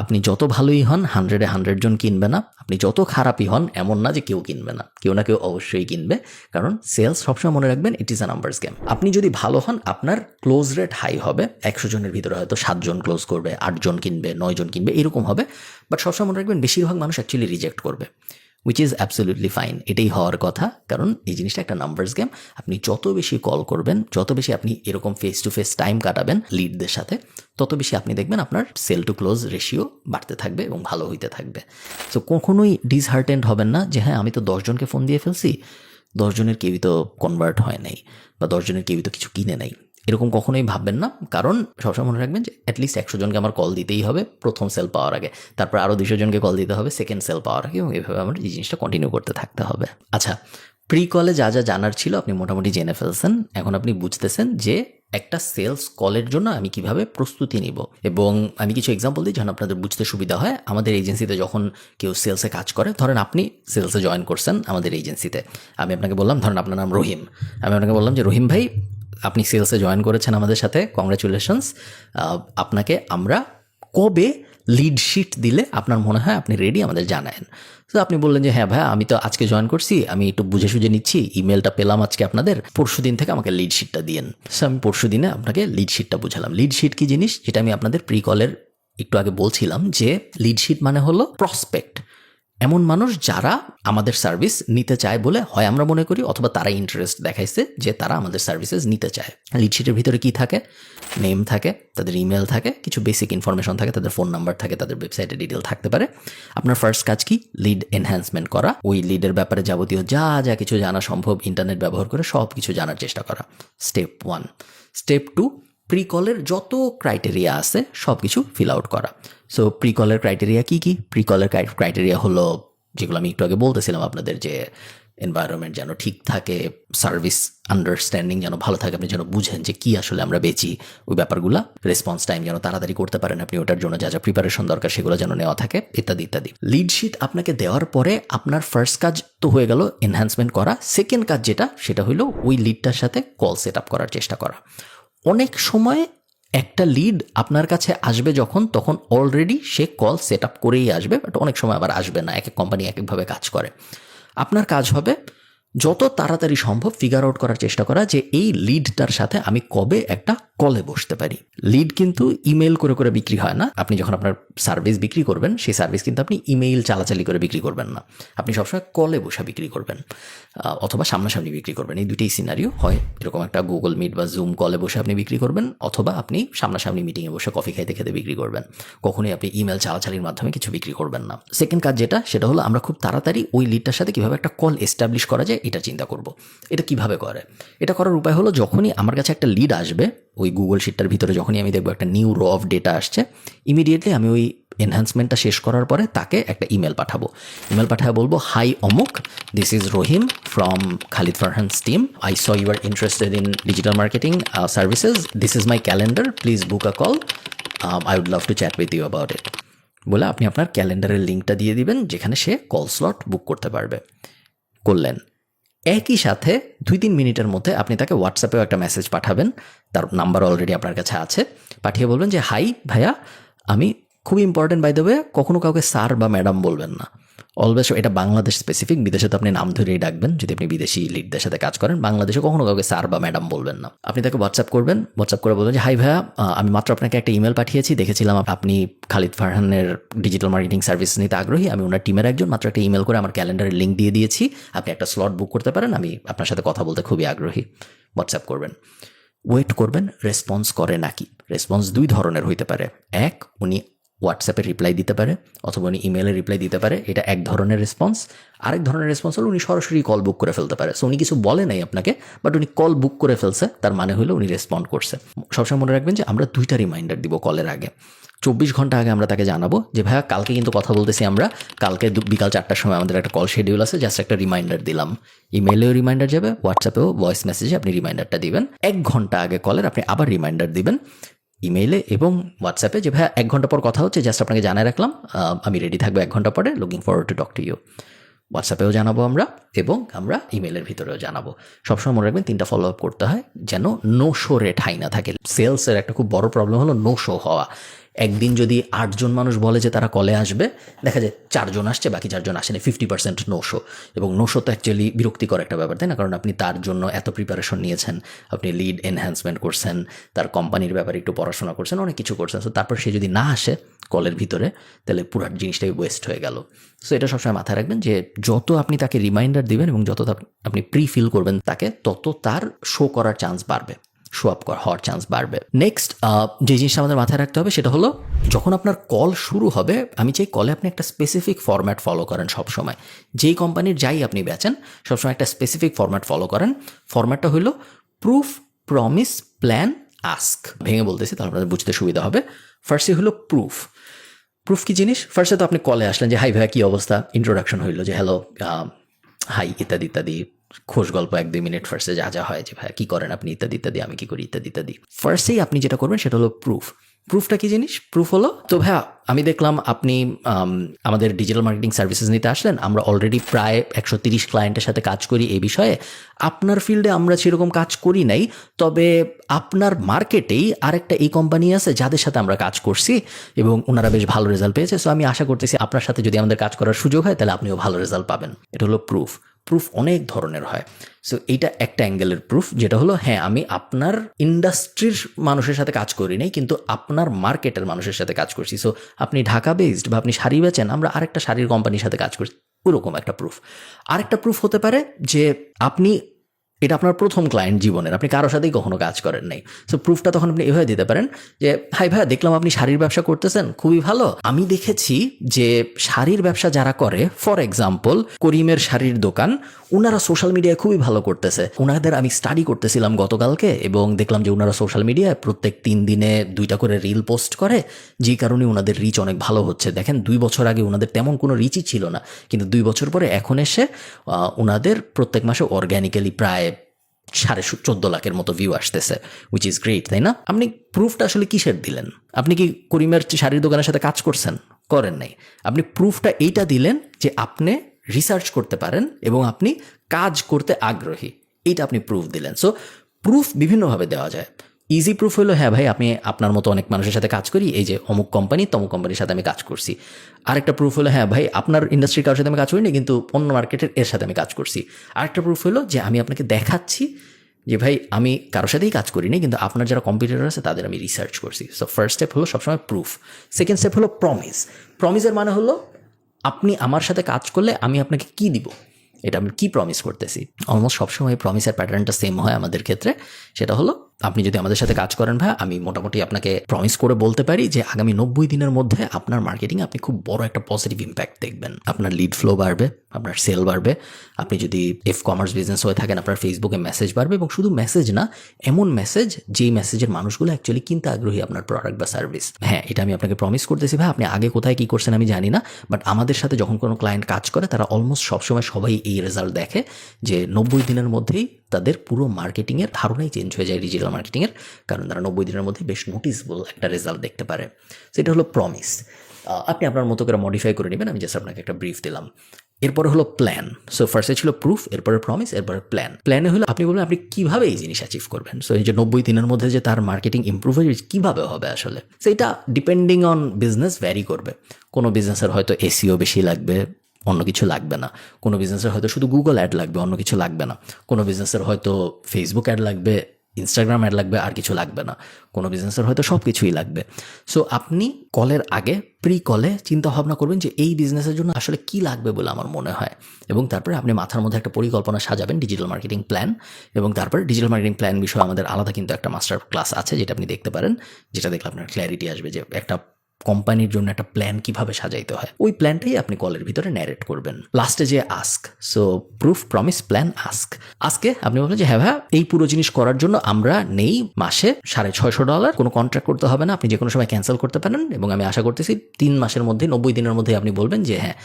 আপনি যত ভালোই হন, 100-এ 100 জন কিনবে না। আপনি যত খারাপই হন, এমন না যে কেউ কিনবে না, কেউ না কেউ অবশ্যই কিনবে। কারণ সেলস সবসময় মনে রাখবেন, it is a numbers game. আপনি যদি ভালো হন, আপনার ক্লোজ রেট হাই হবে। 100 জনের ভিতরে হয়তো 7 জন ক্লোজ করবে, 8 জন কিনবে, 9 জন কিনবে, এরকম হবে। বাট সবসময় মনে রাখবেন, বেশিরভাগ মানুষ অ্যাকচুয়ালি রিজেক্ট করবে, উইচ ইজ অ্যাবসলিউটলি ফাইন। এটাই হওয়ার কথা, কারণ এই জিনিসটা একটা নাম্বারস গেম। আপনি যত বেশি কল করবেন, যত বেশি আপনি এরকম ফেস টু ফেস টাইম কাটাবেন লিডদের সাথে, তত বেশি আপনি দেখবেন আপনার সেল টু ক্লোজ রেশিও বাড়তে থাকবে এবং ভালো হইতে থাকবে। সো কখনোই ডিসহার্টেন্ড হবেন না যে হ্যাঁ আমি তো 10 জনকে ফোন দিয়ে ফেলছি, 10 জনের কেউই তো কনভার্ট হয় নাই, বা 10 জনের কেউই তো কিছু কিনে নাই, এরকম কখনোই ভাববেন না। কারণ সবসময় মনে রাখবেন যে অ্যাটলিস্ট 100 জনকে আমার কল দিতেই হবে প্রথম সেল পাওয়ার আগে, তারপর আরও 200 জনকে কল দিতে হবে সেকেন্ড সেল পাওয়ার আগে, এবং এভাবে আমার এই জিনিসটা কন্টিনিউ করতে থাকতে হবে। আচ্ছা, প্রি কলে যা যা জানার ছিল আপনি মোটামুটি জেনে ফেলছেন। এখন আপনি বুঝতেছেন যে একটা সেলস কলের জন্য আমি কিভাবে প্রস্তুতি নিব, এবং আমি কিছু এক্সাম্পল দিই যেন আপনাদের বুঝতে সুবিধা হয়। আমাদের এজেন্সিতে যখন কেউ সেলসে কাজ করে, ধরেন আপনি সেলসে জয়েন করছেন আমাদের এজেন্সিতে, আমি আপনাকে বললাম, ধরেন আপনার নাম রহিম, আমি আপনাকে বললাম যে রহিম ভাই আপনি সেলসে জয়েন করেছেন আমাদের সাথে, কংগ্রাচুলেশনস। আপনাকে আমরা কবে লিড শিট দিলে আপনার মনে হয় আপনি রেডি, আমাদের জানায়েন। তো আপনি বললেন যে হ্যাঁ ভাই আমি তো আজকে জয়েন করছি, আমি একটু বুঝে সুঝে নিচ্ছি, ইমেলটা পেলাম আজকে আপনাদের, পরশু দিন থেকে আমাকে লিড শিটটা দিয়েন। সো আমি পরশু দিনে আপনাকে লিড শিটটা বুঝালাম। লিড শিট কি জিনিস, যেটা আমি আপনাদের প্রি কলের একটু আগে বলছিলাম, যে লিড শিট মানে হলো প্রসপেক্ট, এমন মানুষ যারা আমাদের সার্ভিস নিতে চায় বলে হয় আমরা মনে করি, অথবা তারা ইন্টারেস্ট দেখাইছে যে তারা আমাদের সার্ভিসেস নিতে চায়। লিডশিটের ভিতরে কি থাকে, নেম থাকে, তাদের ইমেল থাকে, কিছু বেসিক ইনফরমেশন থাকে, তাদের ফোন নাম্বার থাকে, তাদের ওয়েবসাইটের ডিটেল থাকতে পারে। আপনার ফার্স্ট কাজ কি, লিড এনহ্যান্সমেন্ট করা, ওই লিডের ব্যাপারে যাবতীয় যা যা কিছু জানা সম্ভব ইন্টারনেট ব্যবহার করে সব কিছু জানার চেষ্টা করা, স্টেপ 1। স্টেপ 2, প্রি কলের যত ক্রাইটেরিয়া আছে সব কিছু ফিল আউট করা। সো প্রি কলের ক্রাইটেরিয়া কী কী? প্রি কলের ক্রাইটেরিয়া হলো যেগুলো আমি একটু আগে বলতেছিলাম আপনাদের, যে এনভায়রনমেন্ট যেন ঠিক থাকে, সার্ভিস আন্ডারস্ট্যান্ডিং যেন ভালো থাকে, আপনি যেন বুঝেন যে কী আসলে আমরা বেচি, ওই ব্যাপারগুলো, রেসপন্স টাইম যেন তাড়াতাড়ি করতে পারেন আপনি, ওটার জন্য যা যা প্রিপারেশন দরকার সেগুলো যেন নেওয়া থাকে, ইত্যাদি ইত্যাদি। লিড শিট আপনাকে দেওয়ার পরে আপনার ফার্স্ট কাজ তো হয়ে গেল এনহ্যান্সমেন্ট করা। সেকেন্ড কাজ যেটা, সেটা হলো ওই লিডটার সাথে কল সেট আপ করার চেষ্টা করা। অনেক সময় একটা লিড আপনার কাছে আসবে যখন, তখন অলরেডি সে কল সেট আপ করেই আসবে, বাট অনেক সময় আবার আসবে না। এক এক কোম্পানি এক একভাবে কাজ করে। আপনার কাজ হবে যত তাড়াতাড়ি সম্ভব ফিগার আউট করার চেষ্টা করা যে এই লিডটার সাথে আমি কবে একটা কলে বসতে পারি। লিড কিন্তু ইমেল করে করে বিক্রি হয় না। আপনি যখন আপনার সার্ভিস বিক্রি করবেন, সেই সার্ভিস কিন্তু আপনি ইমেইল চালাচালি করে বিক্রি করবেন না, আপনি সবসময় কলে বসে বিক্রি করবেন, অথবা সামনাসামনি বিক্রি করবেন। এই দুটোই সিনারিও হয়। এরকম একটা গুগল মিট বা জুম কলে বসে আপনি বিক্রি করবেন, অথবা আপনি সামনাসামনি মিটিংয়ে বসে কফি খাইতে খেতে বিক্রি করবেন। কখনোই আপনি ইমেল চালাচালির মাধ্যমে কিছু বিক্রি করবেন না। সেকেন্ড কাজ যেটা, সেটা হলো আমরা খুব তাড়াতাড়ি ওই লিডটার সাথে কীভাবে একটা কল এস্টাবলিশ করা যায় এটা চিন্তা করব। এটা কিভাবে করে? এটা করার উপায় হলো, যখনই আমার কাছে একটা লিড আসবে ওই গুগল শিটটার ভিতরে, যখনই আমি দেখবো একটা নিউ রো অফ ডেটা আসছে, ইমিডিয়েটলি আমি ওই এনহ্যান্সমেন্টটা শেষ করার পরে তাকে একটা ইমেল পাঠাবো। ইমেল পাঠায় বলবো, হাই অমুক, this is Rahim from Khalid Farhan's team, I saw you are interested in digital marketing services, this is my calendar, please book a call, I would love to chat with you about it. বলে আপনি আপনার ক্যালেন্ডারের লিঙ্কটা দিয়ে দিবেন, যেখানে সে call slot বুক করতে পারবে। করলেন। একই সাথে 2-3 মিনিটের মধ্যে আপনি তাকে হোয়াটসঅ্যাপেও একটা মেসেজ পাঠাবেন, তার নাম্বার অলরেডি আপনার কাছে আছে। পাঠিয়ে বলবেন যে হাই ভাইয়া, আমি খুব ইম্পর্টেন্ট বাই দ্য ওয়ে, কখনো কাউকে স্যার বা ম্যাডাম বলবেন না, অলওয়েজ। এটা বাংলাদেশ স্পেসিফিক, বিদেশে তো আপনি নাম ধরেই ডাকবেন যদি আপনি বিদেশি লিডদের সাথে কাজ করেন। বাংলাদেশে কখনো কাউকে স্যার বা ম্যাডাম বলবেন না। আপনি তাকে হোয়াটসঅ্যাপ করবেন, হোয়াটসঅ্যাপ করে বলবেন যে হাই ভাইয়া, আমি মাত্র আপনাকে একটা ইমেল পাঠিয়েছি, দেখেছিলাম আপনি খালিদ ফারহানের ডিজিটাল মার্কেটিং সার্ভিস নিতে আগ্রহী, আমি ওনার টিমের একজন, মাত্র একটা ইমেল করে আমার ক্যালেন্ডারের লিঙ্ক দিয়ে দিয়েছি, আপনি একটা স্লট বুক করতে পারেন, আমি আপনার সাথে কথা বলতে খুবই আগ্রহী। হোয়াটসঅ্যাপ করবেন, ওয়েট করবেন রেসপন্স করে নাকি। রেসপন্স 2 ধরনের হইতে পারে। এক, উনি হোয়াটসঅ্যাপে রিপ্লাই দিতে পারে অথবা উনি ইমেলে রিপ্লাই দিতে পারে, এটা এক ধরনের রেসপন্স। আরেক ধরনের রেসপন্স হলো উনি সরাসরি কল বুক করে ফেলতে পারে। সো উনি কিছু বলে নাই আপনাকে, বাট উনি কল বুক করে ফেলছে, তার মানে হলো উনি রেসপন্ড করছে। সবসময় মনে রাখবেন যে আমরা 2টা রিমাইন্ডার দিব কলের আগে। 24 ঘন্টা আগে আমরা তাকে জানাবো যে ভাইয়া কালকে কিন্তু কথা বলতেছি আমরা, কালকে বিকাল 4টার সময় আমাদের একটা কল শিডিউল আছে, জাস্ট একটা রিমাইন্ডার দিলাম। ইমেলেও রিমাইন্ডার যাবে, হোয়াটসঅ্যাপেও ভয়েস মেসেজে আপনি রিমাইন্ডারটা দিবেন। 1 ঘন্টা আগে কলের আপনি আবার রিমাইন্ডার দিবেন ইমেইলে এবং হোয়াটসঅ্যাপে যে ভাইয়া 1 ঘন্টা পর কথা হচ্ছে, জাস্ট আপনাকে জানাই রাখলাম, আমি রেডি থাকবো 1 ঘন্টা পরে, looking forward to talk to you. হোয়াটসঅ্যাপেও জানাবো আমরা এবং আমরা ইমেলের ভিতরেও জানাবো। সবসময় মনে রাখবেন 3টা ফলো আপ করতে হয় যেন নো শো রেট হাই না থাকে। সেলসের একটা খুব বড় প্রবলেম হলো নো শো হওয়া। একদিন যদি 8 জন মানুষ বলে যে তারা কলে আসবে, দেখা যায় 4 জন আসছে, বাকি 4 জন আসেনি, 50% নো শো। এবং নো শো তো অ্যাকচুয়ালি বিরক্তিকর একটা ব্যাপার, তাই না? কারণ আপনি তার জন্য এত প্রিপারেশন নিয়েছেন, আপনি লিড এনহ্যান্সমেন্ট করছেন, তার কোম্পানির ব্যাপারে একটু পড়াশোনা করছেন, অনেক কিছু করছেন। সো তারপর সে যদি না আসে কলের ভিতরে, তাহলে পুরো জিনিসটাই ওয়েস্ট হয়ে গেল। সো এটা সবসময় মাথায় রাখবেন যে যত আপনি তাকে রিমাইন্ডার দিবেন এবং যত আপনি প্রি ফিল করবেন তাকে, তত তার শো করার চান্স বাড়বে, শো আপ হওয়ার চান্স বাড়বে। নেক্সট যে জিনিসটা আমাদের মাথায় রাখতে হবে সেটা হলো যখন আপনার কল শুরু হবে, আমি চাই কলে আপনি একটা স্পেসিফিক ফরম্যাট ফলো করেন সবসময়। যেই কোম্পানির যাই আপনি বেচেন, সবসময় একটা স্পেসিফিক ফরম্যাট ফলো করেন। ফরম্যাটটা হলো প্রুফ, প্রমিস, প্ল্যান, আস্ক। ভেঙে বলতেছি তাহলে আপনাদের বুঝতে সুবিধা হবে। ফার্স্টে হলো প্রুফ। প্রুফ কি জিনিস? ফার্স্টে তো আপনি কলে আসলেন যে হাই ভাইয়া কী অবস্থা, ইন্ট্রোডাকশন হইলো যে হ্যালো হাই ইত্যাদি ইত্যাদি, খোঁজ গল্প 1-2 মিনিট ফার্স্টে যা যা হয় যে ভাইয়া কী করেন আপনি ইত্যাদি ইত্যাদি, আমি কী করি ইত্যাদি ইত্যাদি। ফার্স্টেই আপনি যেটা করবেন সেটা হলো প্রুফ। প্রুফটা কি জিনিস? প্রুফ হলো তো ভাইয়া আমি দেখলাম আপনি আমাদের ডিজিটাল মার্কেটিং সার্ভিসেস নিতে আসলেন, আমরা অলরেডি প্রায় 130 ক্লায়েন্টের সাথে কাজ করি এই বিষয়ে। আপনার ফিল্ডে আমরা সেরকম কাজ করি নাই, তবে আপনার মার্কেটেই আরেকটা এই কোম্পানি আছে যাদের সাথে আমরা কাজ করছি এবং ওনারা বেশ ভালো রেজাল্ট পেয়েছে। সো আমি আশা করতেছি আপনার সাথে যদি আমাদের কাজ করার সুযোগ হয় তাহলে আপনিও ভালো রেজাল্ট পাবেন। এটা হলো প্রুফ। প্রুফ অনেক ধরনের হয়। সো এইটা একটা অ্যাঙ্গেলের প্রুফ, যেটা হলো হ্যাঁ আমি আপনার ইন্ডাস্ট্রির মানুষের সাথে কাজ করি নাই, কিন্তু আপনার মার্কেটের মানুষের সাথে কাজ করছি। সো আপনি ঢাকা বেসড বা আপনি শাড়ি বেচেন, আমরা আরেকটা শাড়ির কোম্পানির সাথে কাজ করছি, ওরকম একটা প্রুফ। আরেকটা প্রুফ হতে পারে যে আপনি এটা আপনার প্রথম ক্লায়েন্ট জীবনের, আপনি কারোর সাথেই কখনো কাজ করেন নাই। সো প্রুফটা তখন আপনি এভাবে দিতে পারেন যে হাই ভাইয়া দেখলাম আপনি শাড়ির ব্যবসা করতেছেন, খুবই ভালো। আমি দেখেছি যে শাড়ির ব্যবসা যারা করে, ফর এক্সাম্পল করিমের শাড়ির দোকান, ওনারা সোশ্যাল মিডিয়ায় খুবই ভালো করতেছে। ওনাদের আমি স্টাডি করতেছিলাম গতকালকে এবং দেখলাম যে ওনারা সোশ্যাল মিডিয়ায় প্রত্যেক 3 দিনে 2টা করে রিল পোস্ট করে, যে কারণে ওনাদের রিচ অনেক ভালো হচ্ছে। দেখেন 2 বছর আগে ওনাদের তেমন কোনো রিচই ছিল না, কিন্তু 2 বছর পরে এখন এসে ওনাদের প্রত্যেক মাসে অর্গ্যানিক্যালি প্রায় 14.5 লাখের মতো ভিউ আসতেছে, উইচ ইজ গ্রেট, তাই না? আপনি প্রুফটা আসলে কিসের দিলেন? আপনি কি করিমের শাড়ির দোকানের সাথে কাজ করছেন? করেন নাই। আপনি প্রুফটা এইটা দিলেন যে আপনি রিসার্চ করতে পারেন এবং আপনি কাজ করতে আগ্রহী, এইটা আপনি প্রুফ দিলেন। সো প্রুফ বিভিন্নভাবে দেওয়া যায়। ইজি প্রুফ হলো হ্যাঁ ভাই আমি আপনার মতো অনেক মানুষের সাথে কাজ করি, এই যে অমুক কোম্পানি তমুক কোম্পানির সাথে আমি কাজ করছি। আরেকটা প্রুফ হলো হ্যাঁ ভাই আপনার ইন্ডাস্ট্রির কারোর সাথে আমি কাজ করিনি, কিন্তু অন্য মার্কেটের এর সাথে আমি কাজ করছি। আরেকটা প্রুফ হলো যে আমি আপনাকে দেখাচ্ছি যে ভাই আমি কারোর সাথেই কাজ করিনি, কিন্তু আপনার যারা কম্পিটিটর আছে তাদের আমি রিসার্চ করছি। সো ফার্স্ট স্টেপ হলো সবসময় প্রুফ। সেকেন্ড স্টেপ হলো প্রমিস। প্রমিসের মানে হলো আপনি আমার সাথে কাজ করলে আমি আপনাকে কি দিব, এটা আমি কি প্রমিস করতেছি। অলমোস্ট সবসময় প্রমিসের প্যাটার্নটা সেম হয় আমাদের ক্ষেত্রে। সেটা হলো আপনি যদি আমাদের সাথে কাজ করেন ভাই, আমি মোটামুটি আপনাকে প্রমিস করে বলতে পারি যে আগামী 90 দিনের মধ্যে আপনার মার্কেটিংয়ে আপনি খুব বড় একটা পজিটিভ ইম্প্যাক্ট দেখবেন। আপনার লিড ফ্লো বাড়বে, আপনার সেল বাড়বে। আপনি যদি কমার্স বিজনেস হয়ে থাকেন, আপনার ফেসবুকে মেসেজ বাড়বে, এবং শুধু মেসেজ না, এমন মেসেজ যেই মেসেজের মানুষগুলো অ্যাকচুয়ালি কিনতে আগ্রহী আপনার প্রোডাক্ট বা সার্ভিস। হ্যাঁ, এটা আমি আপনাকে প্রমিস করতেছি ভাই। আপনি আগে কোথায় কী করছেন আমি জানি না, বাট আমাদের সাথে যখন কোনো ক্লায়েন্ট কাজ করে তারা অলমোস্ট সবসময় সবাই এই রেজাল্ট দেখে যে 90 দিনের মধ্যেই তাদের পুরো মার্কেটিংয়ের ধারণাই চেঞ্জ হয়ে যায় ডিজিটাল মার্কেটিংয়ের, কারণ তারা 90 দিনের মধ্যে বেশ নোটিসেবল একটা রেজাল্ট দেখতে পারে। সেটা হলো প্রমিস। আপনি আপনার মতো করে মডিফাই করে নেবেন, আমি জাস্ট আপনাকে একটা ব্রিফ দিলাম। এরপরে হলো প্ল্যান। সো ফার্স্টে ছিল প্রুফ, এরপরে প্রমিস, এরপরে প্ল্যান। প্ল্যানে হলো আপনি বলবেন আপনি কীভাবে এই জিনিস অ্যাচিভ করবেন। সো এই যে 90 দিনের মধ্যে যে তার মার্কেটিং ইম্প্রুভ হয়ে কীভাবে হবে আসলে, সেইটা ডিপেন্ডিং অন বিজনেস ভ্যারি করবে। কোনো বিজনেসের হয়তো এসইও বেশি লাগবে, অন্য কিছু লাগবে না। কোনো বিজনেসের হয়তো শুধু গুগল অ্যাড লাগবে, অন্য কিছু লাগবে না। কোনো বিজনেসের হয়তো ফেসবুক অ্যাড লাগবে, ইনস্টাগ্রাম অ্যাড লাগবে, আর কিছু লাগবে না। কোনো বিজনেসের হয়তো সব কিছুই লাগবে। সো আপনি কলের আগে প্রি কলে চিন্তা ভাবনা করবেন যে এই বিজনেসের জন্য আসলে কি লাগবে বলে আমার মনে হয়, এবং তারপরে আপনি মাথার মধ্যে একটা পরিকল্পনা সাজাবেন, ডিজিটাল মার্কেটিং প্ল্যান। এবং তারপরে ডিজিটাল মার্কেটিং প্ল্যান বিষয়ে আমাদের আলাদা কিন্তু একটা মাস্টার ক্লাস আছে, যেটা আপনি দেখতে পারেন, যেটা দেখলে আপনার ক্ল্যারিটি আসবে যে একটা কোম্পানির জন্য একটা প্ল্যান কিভাবে সাজাইতে হয়, ওই প্ল্যানটাই আপনি কলের ভিতরে ন্যারেট করবেন। লাস্টে যে ask, so proof, promise, plan, ask. আজকে আপনি বলবেন যে হ্যাঁ ভাই, এই পুরো জিনিস করার জন্য আমরা নেই মাসে $650, কোনো কন্ট্রাক্ট করতে হবে না, আপনি যে কোনো সময় ক্যান্সেল করতে পারেন, এবং আমি আশা করতেছি 3 মাসের মধ্যে, 90 দিনের মধ্যে আপনি বলবেন যে হ্যাঁ,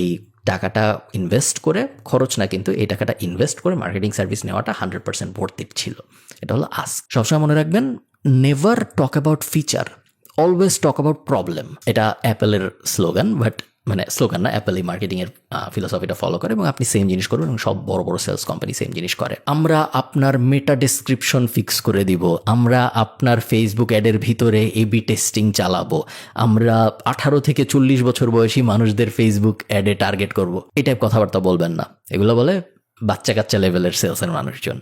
এই টাকাটা ইনভেস্ট করে, খরচ না কিন্তু, এই টাকাটা ইনভেস্ট করে মার্কেটিং সার্ভিস নেওয়াটা 100% ভর্তি ছিল। এটা হলো আস্ক। সবসময় মনে রাখবেন, never talk about feature, always talk about problem. এটা অ্যাপেলের স্লোগান, বাট মানে স্লোগান না, অ্যাপেল এই মার্কেটিংয়ের ফিলোসফিটা ফলো করে, এবং আপনি সেম জিনিস করবেন, এবং সব বড় বড় সেলস কোম্পানি সেম জিনিস করে। আমরা আপনার মেটা ডেসক্রিপশন ফিক্স করে দিব, আমরা আপনার ফেসবুক অ্যাডের ভিতরে এবি টেস্টিং চালাবো, আমরা 18 থেকে 40 বছর বয়সী মানুষদের ফেসবুক অ্যাডে টার্গেট করব। এই টাইপ কথাবার্তা বলবেন না, এগুলো বলে বাচ্চা কাচ্চা লেভেলের সেলসের মানুষজন।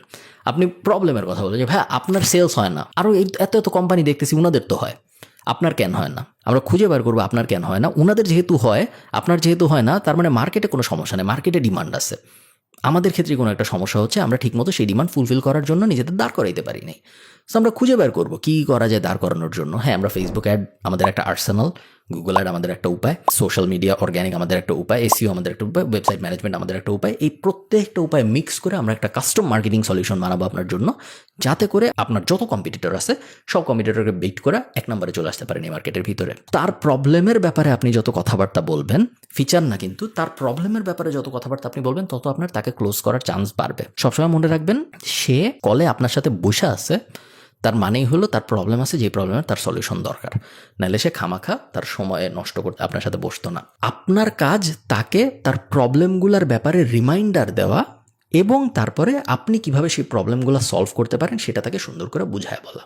আপনি প্রবলেমের কথা বলে যে ভাই আপনার সেলস হয় না, আরও এত এত কোম্পানি দেখতেছি উনাদের তো হয়, আপনার কেন হয় না? আমরা খুঁজে বার করবো আপনার কেন হয় না। উনাদের যেহেতু হয়, আপনার যেহেতু হয় না, তার মানে মার্কেটে কোনো সমস্যা নেই, মার্কেটে ডিমান্ড আছে। আমাদের ক্ষেত্রে কোনো একটা সমস্যা হচ্ছে, আমরা ঠিকমতো সেই ডিমান্ড ফুলফিল করার জন্য নিজেদের দাঁড় করাইতে পারি নাই। সো আমরা খুঁজে বের করবো কী করা যায় দাঁড় করানোর জন্য। হ্যাঁ, আমরা ফেসবুক অ্যাড আমাদের একটা আর্সেনাল, গুগল অ্যাড আমাদের একটা উপায়, সোশ্যাল মিডিয়া অর্গ্যানিক আমাদের একটা উপায়, এসইও আমাদের একটা উপায়, ওয়েবসাইট ম্যানেজমেন্ট আমাদের একটা উপায়। এই প্রত্যেকটা উপায় মিক্স করে আমরা একটা কাস্টম মার্কেটিং সলিউশন বানাবো আপনার জন্য, যাতে করে আপনার যত কম্পিটিটর আছে সব কম্পিটিটরকে বিট করে 1 নম্বরে চলে আসতে পারেন এই মার্কেটের ভিতরে। তার প্রবলেমের ব্যাপারে আপনি যত কথাবার্তা বলবেন, ফিচার না কিন্তু, তার প্রবলেমের ব্যাপারে যত কথাবার্তা আপনি বলবেন, তত আপনার তাকে ক্লোজ করার চান্স বাড়বে। সবসময় মনে রাখবেন, সে কলে আপনার সাথে বসে আছে, তার মানেই হলো তার প্রবলেম আছে, যে প্রবলেমের তার সলিউশন দরকার, নাহলে সে খামাখা তার সময় নষ্ট করতে আপনার সাথে বসতো না। আপনার কাজ তাকে তার প্রবলেমগুলোর ব্যাপারে রিমাইন্ডার দেওয়া, এবং তারপরে আপনি কিভাবে সেই প্রবলেমগুলো সলভ করতে পারেন সেটা তাকে সুন্দর করে বুঝায় বলা।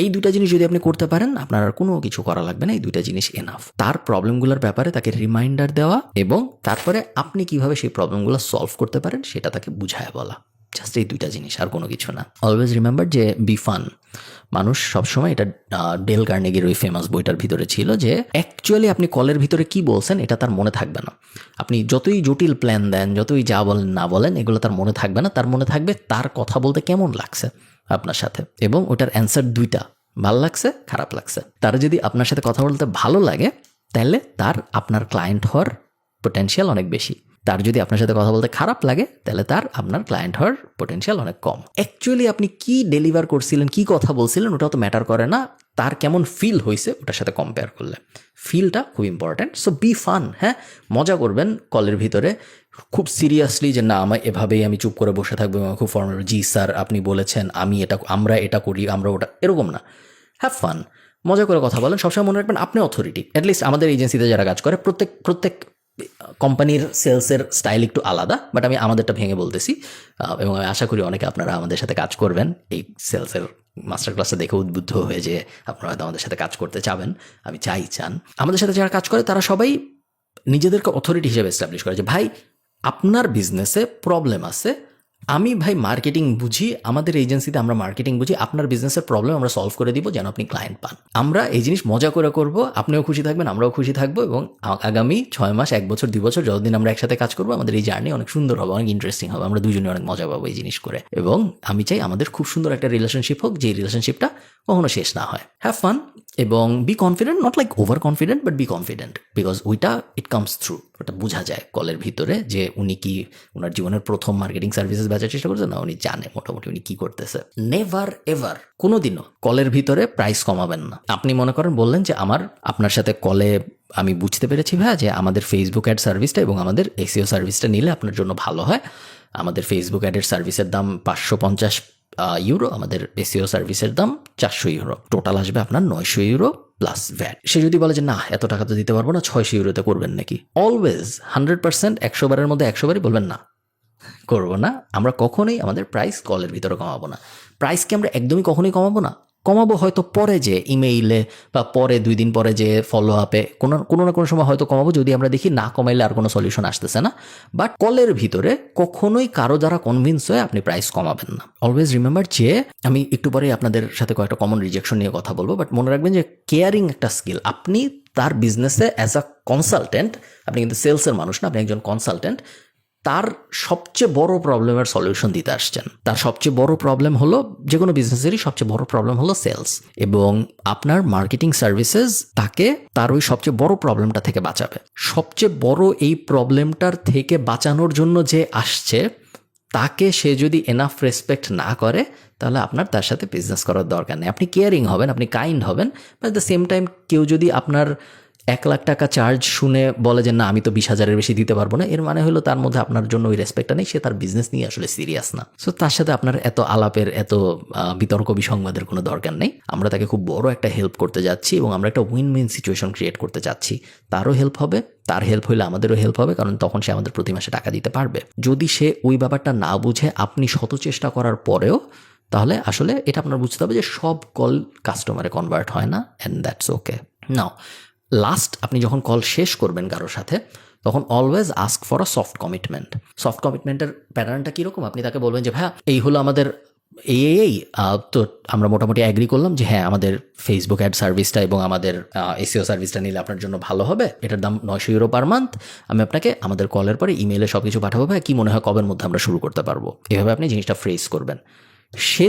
এই দুটা জিনিস যদি আপনি করতে পারেন, আপনার আর কোনো কিছু করা লাগবে না, এই দুটা জিনিস এনাফ। তার প্রবলেমগুলোর ব্যাপারে তাকে রিমাইন্ডার দেওয়া, এবং তারপরে আপনি কিভাবে সেই প্রবলেমগুলো সলভ করতে পারেন সেটা তাকে বুঝায় বলা। জাস্ট এই দুইটা জিনিস, আর কোনো কিছু না। অলওয়েজ রিমেম্বার যে বি ফান। মানুষ সবসময়, এটা ডেল কার্নেগির ওই ফেমাস বইটার ভিতরে ছিল, যে অ্যাকচুয়ালি আপনি কলের ভিতরে কি বলছেন এটা তার মনে থাকবে না। আপনি যতই জটিল প্ল্যান দেন, যতই যা বলেন না বলেন, এগুলো তার মনে থাকবে না। তার মনে থাকবে তার কথা বলতে কেমন লাগছে আপনার সাথে, এবং ওটার অ্যান্সার দুইটা, ভালো লাগছে, খারাপ লাগছে। তার যদি আপনার সাথে কথা বলতে ভালো লাগে, তাহলে তার আপনার ক্লায়েন্ট হওয়ার পোটেনশিয়াল অনেক বেশি। তার যদি আপনার সাথে কথা বলতে খারাপ লাগে, তাহলে তার আপনার ক্লায়েন্ট হওয়ার পোটেনশিয়াল অনেক কম। অ্যাকচুয়ালি আপনি কি ডেলিভার করছিলেন, কি কথা বলছিলেন, ওটাও তো ম্যাটার করে না, তার কেমন ফিল হয়েছে ওটার সাথে কম্পেয়ার করলে। ফিলটা খুব ইম্পর্ট্যান্ট। So B fun. হ্যাঁ, মজা করবেন কলের ভিতরে, খুব সিরিয়াসলি যে না আমার এভাবেই আমি চুপ করে বসে থাকবো, খুব ফর্মাল, জি স্যার আপনি বলেছেন, আমরা এটা করি, আমরা ওটা, এরকম না। হ্যাভ ফান, মজা করে কথা বলেন। সবসময় মনে রাখবেন আপনি অথরিটি। অ্যাটলিস্ট আমাদের এজেন্সিতে যারা কাজ করে, প্রত্যেক কোম্পানির সেলসের স্টাইল একটু আলাদা, বাট আমি আমাদেরটা ভেঙে বলতেছি, এবং আমি আশা করি অনেকে আপনারা আমাদের সাথে কাজ করবেন। এই সেলসের মাস্টার ক্লাসটা দেখে উদ্বুদ্ধ হয়ে যে আপনারা হয়তো আমাদের সাথে কাজ করতে চাবেন, আমি চান। আমাদের সাথে যারা কাজ করে তারা সবাই নিজেদেরকে অথরিটি হিসেবে এস্টাবলিশ করে, যে ভাই আপনার বিজনেসে প্রবলেম আছে, আমি ভাই মার্কেটিং বুঝি, আমাদের এজেন্সিতে আমরা মার্কেটিং বুঝি, আপনার বিজনেসের প্রবলেম আমরা সলভ করে দিব যেন আপনি ক্লায়েন্ট পান। আমরা এই জিনিস মজা করে করব, আপনিও খুশি থাকবেন, আমরাও খুশি থাকবো, এবং আগামী 6 মাস, 1 বছর, 2 বছর যতদিন আমরা একসাথে কাজ করবো, আমাদের এই জার্নি অনেক সুন্দর হবে, অনেক ইন্টারেস্টিং হবে, আমরা দুজনে অনেক মজা পাবো এই জিনিস করে। এবং আমি চাই আমাদের খুব সুন্দর একটা রিলেশনশিপ হোক, যে রিলেশনশিপটা কখনো শেষ না হয়। হ্যাভ ফান এবং be confident, not like over confident, but be confident, because ওইটা ইট কামস থ্রু, ওটা বোঝা যায় কলের ভিতরে যে উনি কি ওনার জীবনের প্রথম মার্কেটিং সার্ভিসেস বেচার চেষ্টা করছে না, উনি জানে মোটামুটি উনি কি করতেছে। নেভার এভার কোনোদিনও কলের ভিতরে প্রাইস কমাবেন না। আপনি মনে করেন বললেন যে আপনার সাথে কলে আমি বুঝতে পেরেছি ভাই যে আমাদের ফেসবুক অ্যাড সার্ভিসটা এবং আমাদের এসইও সার্ভিসটা নিলে আপনার জন্য ভালো হয়। আমাদের ফেসবুক অ্যাডের সার্ভিসের দাম 550 ইউরো, আমাদের এসইও সার্ভিসের দাম 400 ইউরো, টোটাল আসবে আপনার 900 ইউরো প্লাস ভ্যাট। সে যদি বলে যে না এত টাকা তো দিতে পারবো না, 600 ইউরোতে করবেন নাকি, অলওয়েজ 100% 100 বারের মধ্যে 100 বারই বলবেন না, করবো না। আমরা কখনোই আমাদের প্রাইস কলের ভিতরে কমাবো না। প্রাইসকে আমরা একদমই কখনোই কমাবো হয়তো পরে যে ইমেইলে, বা পরে 2 দিন পরে যে ফলো আপে কোনো না কোনো সময় হয়তো কমাবো, যদি আমরা দেখি না কমাইলে আর কোনো সলিউশন আসতেছে না। বাট কলের ভিতরে কখনোই কারো দ্বারা কনভিন্স হয়ে আপনি প্রাইস কমাবেন না। অলওয়েজ রিমেম্বার যে আমি একটু পরে আপনাদের সাথে কয়েকটা কমন রিজেকশন নিয়ে কথা বলবো, বাট মনে রাখবেন যে কেয়ারিং একটা স্কিল। আপনি তার বিজনেসে অ্যাজ আ কনসালটেন্ট, আপনি কিন্তু সেলসের মানুষ না, আপনি একজন কনসালটেন্ট, তার সবচেয়ে বড় প্রবলেমের সলিউশন দিতে আসছেন। তার সবচেয়ে বড় প্রবলেম হলো, যে কোনো বিজনেসেরই সবচেয়ে বড় প্রবলেম হলো সেলস, এবং আপনার মার্কেটিং সার্ভিসেস তাকে তার ওই সবচেয়ে বড় প্রবলেমটা থেকে বাঁচাবে। সবচেয়ে বড় এই প্রবলেমটার থেকে বাঁচানোর জন্য যে আসছে, তাকে সে যদি এনাফ রেসপেক্ট না করে, তাহলে আপনার তার সাথে বিজনেস করার দরকার নেই। আপনি কেয়ারিং হবেন, আপনি কাইন্ড হবেন, but at the same time কেউ যদি আপনার 1,00,000 টাকা চার্জ শুনে বলে যে না আমি তো 20,000-এর বেশি দিতে পারবো না, এর মানে হলো তার মধ্যে আপনার জন্য ওই রেসপেক্টটা নেই, সে তার বিজনেস নিয়ে আসলে সিরিয়াস না। সো তার সাথে আপনার এত আলাপের, এত বিতর্ক বিসংবাদের কোনো দরকার নেই। আমরা তাকে খুব বড় একটা হেল্প করতে যাচ্ছি এবং আমরা একটা উইন উইন সিচুয়েশন ক্রিয়েট করতে চাচ্ছি। তারও হেল্প হবে, তার হেল্প হইলে আমাদেরও হেল্প হবে, কারণ তখন সে আমাদের প্রতি মাসে টাকা দিতে পারবে। যদি সে ওই ব্যাপারটা না বুঝে আপনি শত চেষ্টা করার পরেও, তাহলে আসলে এটা আপনার বুঝতে হবে যে সব কল কাস্টমারে কনভার্ট হয় না, and that's okay. Now last আপনি যখন কল শেষ করবেন কারোর সাথে, তখন always ask for a soft commitment. Soft কমিটমেন্টের প্যাটার্নটা কীরকম? আপনি তাকে বলবেন যে ভাইয়া এই হলো আমাদের এই তো আমরা মোটামুটি অ্যাগ্রি করলাম যে হ্যাঁ আমাদের ফেসবুক অ্যাড সার্ভিসটা এবং আমাদের এসইও সার্ভিসটা নিলে আপনার জন্য ভালো হবে, এটার দাম 900 ইউরো পার মান্থ। আমি আপনাকে আমাদের কলের পরে ইমেইলে সব কিছু পাঠাবো, ভাই কি মনে হয় কবের মধ্যে আমরা শুরু করতে পারবো? এভাবে আপনি জিনিসটা ফ্রেজ করবেন। সে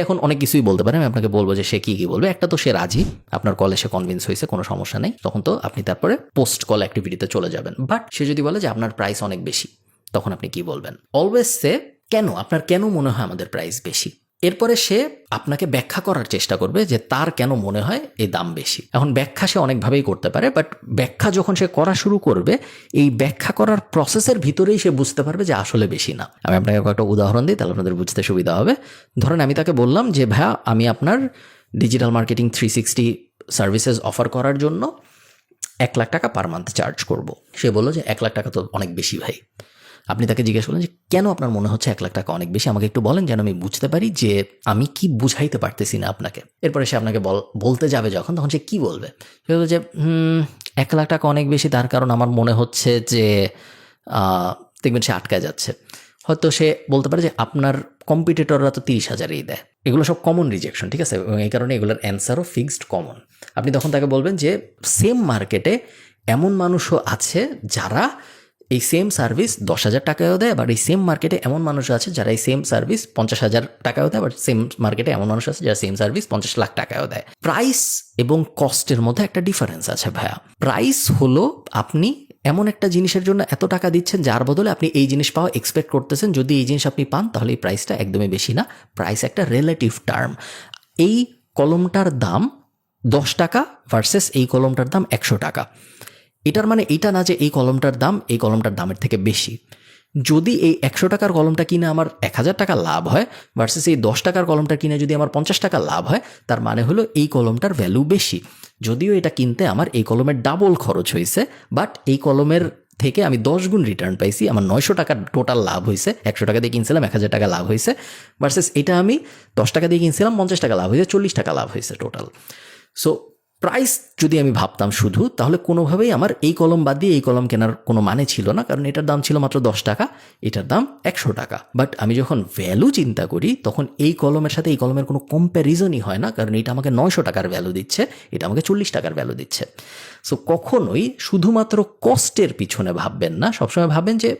এখন অনেক কিছুই বলতে পারে, আমি আপনাকে বলবো যে সে কি বলবে। একটা তো সে রাজি, আপনার কলে সে কনভিন্স হয়েছে, কোনো সমস্যা নেই, তখন তো আপনি তারপরে পোস্ট কল অ্যাক্টিভিটিতে চলে যাবেন। বাট সে যদি বলে যে আপনার প্রাইস অনেক বেশি, তখন আপনি কি বলবেন? অলওয়েজ সে কেন, আপনার কেন মনে হয় আমাদের প্রাইস বেশি। এরপরে সে আপনাকে ব্যাখ্যা করার চেষ্টা করবে যে তার কেন মনে হয় এই দাম বেশি। এখন ব্যাখ্যা সে অনেকভাবেই করতে পারে, বাট ব্যাখ্যা যখন সে করা শুরু করবে, এই ব্যাখ্যা করার প্রসেসের ভিতরেই সে বুঝতে পারবে যে আসলে বেশি না। আমি আপনাকে কয়েকটা উদাহরণ দিই, তাহলে আপনাদের বুঝতে সুবিধা হবে। ধরেন আমি তাকে বললাম যে ভাইয়া আমি আপনার ডিজিটাল মার্কেটিং 360 সার্ভিসেস অফার করার জন্য 1,00,000 টাকা পার মান্থ চার্জ করব। সে বললো যে 1,00,000 টাকা তো অনেক বেশি ভাই। আপনি তাকে জিজ্ঞেস করলেন যে কেন আপনার মনে হচ্ছে 1,00,000 টাকা অনেক বেশি, আমাকে একটু বলেন যেন আমি বুঝতে পারি যে আমি কি বুঝাইতে পারতেছি না আপনাকে। এরপরে সে আপনাকে বলতে যাবে যখন, তখন সে কি বলবে? সে বলবে যে 1,00,000 টাকা অনেক বেশি, তার কারণ আমার মনে হচ্ছে যে দেখবেন সে আটকায় যাচ্ছে। হয়তো সে বলতে পারে যে আপনার কম্পিটিটররা তো 30,000-এই দেয়। এগুলো সব কমন রিজেকশন, ঠিক আছে, এবং এই কারণে এগুলোর অ্যান্সারও ফিক্সড কমন। আপনি তখন তাকে বলবেন যে সেম মার্কেটে এমন মানুষও আছে যারা এই সেম সার্ভিস 10,000 টাকায়ও দেয়, আবার এই সেম মার্কেটে এমন মানুষ আছে যারা এই সেম সার্ভিস 50,000 টাকায়ও দেয়, আবার সেম মার্কেটে এমন মানুষ আছে যারা সেম সার্ভিস 50 লাখ টাকায়ও দেয়। প্রাইস এবং কস্টের মধ্যে একটা ডিফারেন্স আছে ভাইয়া। প্রাইস হলো আপনি এমন একটা জিনিসের জন্য এত টাকা দিচ্ছেন যার বদলে আপনি এই জিনিস পাওয়া এক্সপেক্ট করতেছেন। যদি এই জিনিস আপনি পান তাহলে এই প্রাইসটা একদমই বেশি না। প্রাইস একটা রিলেটিভ টার্ম। এই কলমটার দাম 10 টাকা ভার্সেস এই কলমটার দাম 100 টাকা। এটার মানে এটা না যে এই কলমটার দাম এই কলমটার দামের থেকে বেশি। যদি এই 100 টাকার কলমটা কিনে আমার 1,000 টাকা লাভ হয় ভার্সেস এই 10 টাকার কলমটা কিনে যদি আমার 50 টাকা লাভ হয়, তার মানে হলো এই কলমটার ভ্যালু বেশি। যদিও এটা কিনতে আমার এই কলমের ডাবল খরচ হয়েছে, বাট এই কলমের থেকে আমি 10 গুণ রিটার্ন পাইছি। আমার 900 টাকার টোটাল লাভ হয়েছে। 100 টাকা দিয়ে কিনছিলাম, 1,000 টাকা লাভ হয়েছে, ভার্সেস এটা আমি 10 টাকা দিয়ে কিনছিলাম, 50 টাকা লাভ হয়েছে, 40 টাকা লাভ হয়েছে টোটাল। সো প্রাইস যদি আমি ভাবতাম শুধু, তাহলে কোনোভাবেই আমার এই কলম বাদ দিয়ে এই কলম কেনার কোনো মানে ছিল না, কারণ এটার দাম ছিল মাত্র 10 টাকা, এটার দাম 100 টাকা। বাট আমি যখন ভ্যালু চিন্তা করি, তখন এই কলমের সাথে এই কলমের কোনো কম্প্যারিজনই হয় না, কারণ এটা আমাকে 900 টাকার ভ্যালু দিচ্ছে, এটা আমাকে 40 টাকার ভ্যালু দিচ্ছে। সো কখনোই শুধুমাত্র কস্টের পিছনে ভাববেন না, সবসময় ভাববেন যে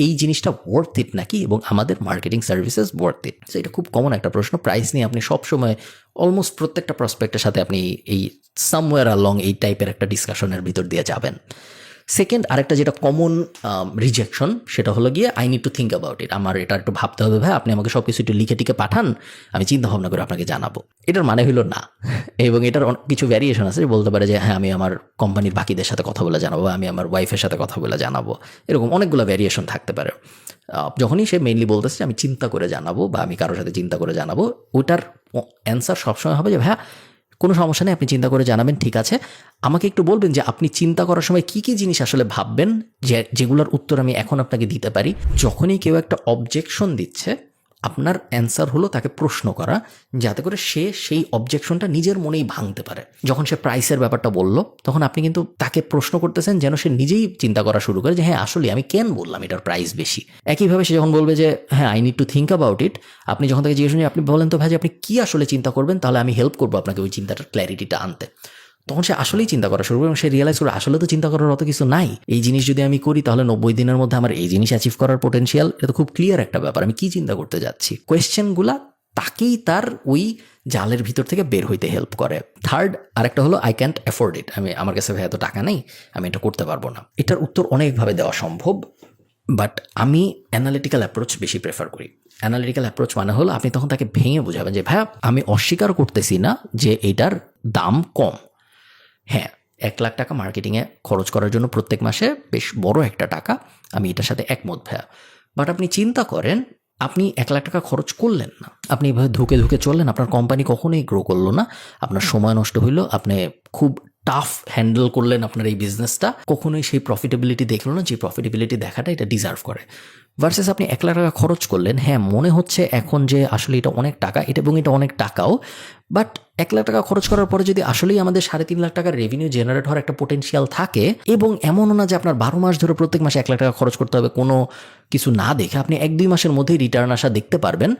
এই জিনিসটা ওয়ার্থ ইট নাকি, এবং আমাদের marketing services worth it. So এটা খুব কমন একটা প্রশ্ন। প্রাইস নিয়ে আপনি সবসময় অলমোস্ট প্রত্যেকটা প্রসপেক্টের সাথে আপনি এই সামওয়্যার অ্যালং এই টাইপের একটা ডিসকাশনের ভিতর দিয়ে যাবেন। সেকেন্ড আরেকটা যেটা কমন রিজেকশন, সেটা হলো গিয়ে I need to think about it. আমার এটা একটু ভাবতে হবে ভাই, আপনি আমাকে সব কিছু একটু লিখে টিকে পাঠান, আমি চিন্তা ভাবনা করে আপনাকে জানাবো। এটার মানে হলো না। এবং এটার কিছু ভ্যারিয়েশন আছে, বলতে পারে যে হ্যাঁ আমি আমার কোম্পানির বাকিদের সাথে কথা বলে জানাবো, আমি আমার ওয়াইফের সাথে কথা বলে জানাবো, এরকম অনেকগুলো ভ্যারিয়েশন থাকতে পারে। যখনই সে মেইনলি বলতেছে আমি চিন্তা করে জানাবো বা আমি কারোর সাথে চিন্তা করে জানাবো, ওটার অ্যান্সার সবসময় হবে যে ভাইয়া কোনো সমস্যা নেই, আপনি চিন্তা করে জানাবেন, ঠিক আছে, আমাকে একটু বলবেন যে আপনি চিন্তা করার সময় কী কী জিনিস আসলে ভাববেন, যেগুলোর উত্তর আমি এখন আপনাকে দিতে পারি। যখনই কেউ একটা অবজেকশন দিচ্ছে, আপনার অ্যান্সার হলো তাকে প্রশ্ন করা, যাতে করে সে সেই অবজেকশনটা নিজের মনেই ভাঙতে পারে। যখন সে প্রাইসের ব্যাপারটা বলল, তখন আপনি কিন্তু তাকে প্রশ্ন করতেছেন যেন সে নিজেই চিন্তা করা শুরু করে যে হ্যাঁ আসলে আমি কেন বললাম এটার প্রাইস বেশি। একইভাবে সে যখন বলবে যে হ্যাঁ I need to think about it, আপনি যখন তাকে জিজ্ঞেস করেন আপনি বলেন তো ভাই যে আপনি কী আসলে চিন্তা করবেন, তাহলে আমি হেল্প করবো আপনাকে ওই চিন্তাটার ক্ল্যারিটিটা আনতে। তখন সে আসলেই চিন্তা করা শুরু করে এবং সে রিয়েলাইজ করে আসলে তো চিন্তা করার অত কিছু নাই। এই জিনিস যদি আমি করি তাহলে 90 দিনের মধ্যে আমার এই জিনিস অ্যাচিভ করার পোটেনশিয়াল, এটা তো খুব ক্লিয়ার একটা ব্যাপার, আমি কি চিন্তা করতে যাচ্ছি। কোয়েশ্চেনগুলা তাকেই তার ওই জালের ভিতর থেকে বের হইতে হেল্প করে। থার্ড আরেকটা হলো আই ক্যান্ট অ্যাফোর্ড ইট, আমার কাছে ভাই এত টাকা নেই, আমি এটা করতে পারবো না। এটার উত্তর অনেকভাবে দেওয়া সম্ভব, বাট আমি অ্যানালিটিক্যাল অ্যাপ্রোচ বেশি প্রেফার করি। অ্যানালিটিক্যাল অ্যাপ্রোচ মানে হলো আপনি তখন তাকে ভেঙে বোঝাবেন যে ভাইয়া আমি অস্বীকার করতেছি না যে এটার দাম কম, হ্যাঁ 1 লাখ টাকা মার্কেটিংয়ে খরচ করার জন্য প্রত্যেক মাসে বেশ বড় একটা টাকা, আমি এটার সাথে একমত ভাইয়া। বাট আপনি চিন্তা করেন আপনি 1 লাখ টাকা খরচ করলেন না, আপনি এভাবে ধুকে ধুকে চললেন, আপনার কোম্পানি কখনোই গ্রো করলো না, আপনার সময় নষ্ট হইলো, আপনি খুব টাফ হ্যান্ডেল করলেন আপনার এই বিজনেসটা, কখনোই সেই প্রফিটেবিলিটি দেখলো না যে প্রফিটেবিলিটি দেখাটা এটা ডিজার্ভ করে। ভার্সেস আপনি 1 লাখ টাকা খরচ করলেন, হ্যাঁ মনে হচ্ছে এখন যে আসলে এটা অনেক টাকা, এটা এবং এটা অনেক টাকাও, বাট 1 লাখ টাকা খরচ করার পরে যদি আসলেই আমাদের 3.5 লাখ টাকার রেভিনিউ জেনারেট হওয়ার একটা পোটেনশিয়াল থাকে, এবং এমনও না যে আপনার 12 মাস ধরে প্রত্যেক মাসে 1 লাখ টাকা খরচ করতে হবে কোনো কিছু না দেখে, আপনি 1-2 মাসের মধ্যেই রিটার্ন আসা দেখতে পারবেন,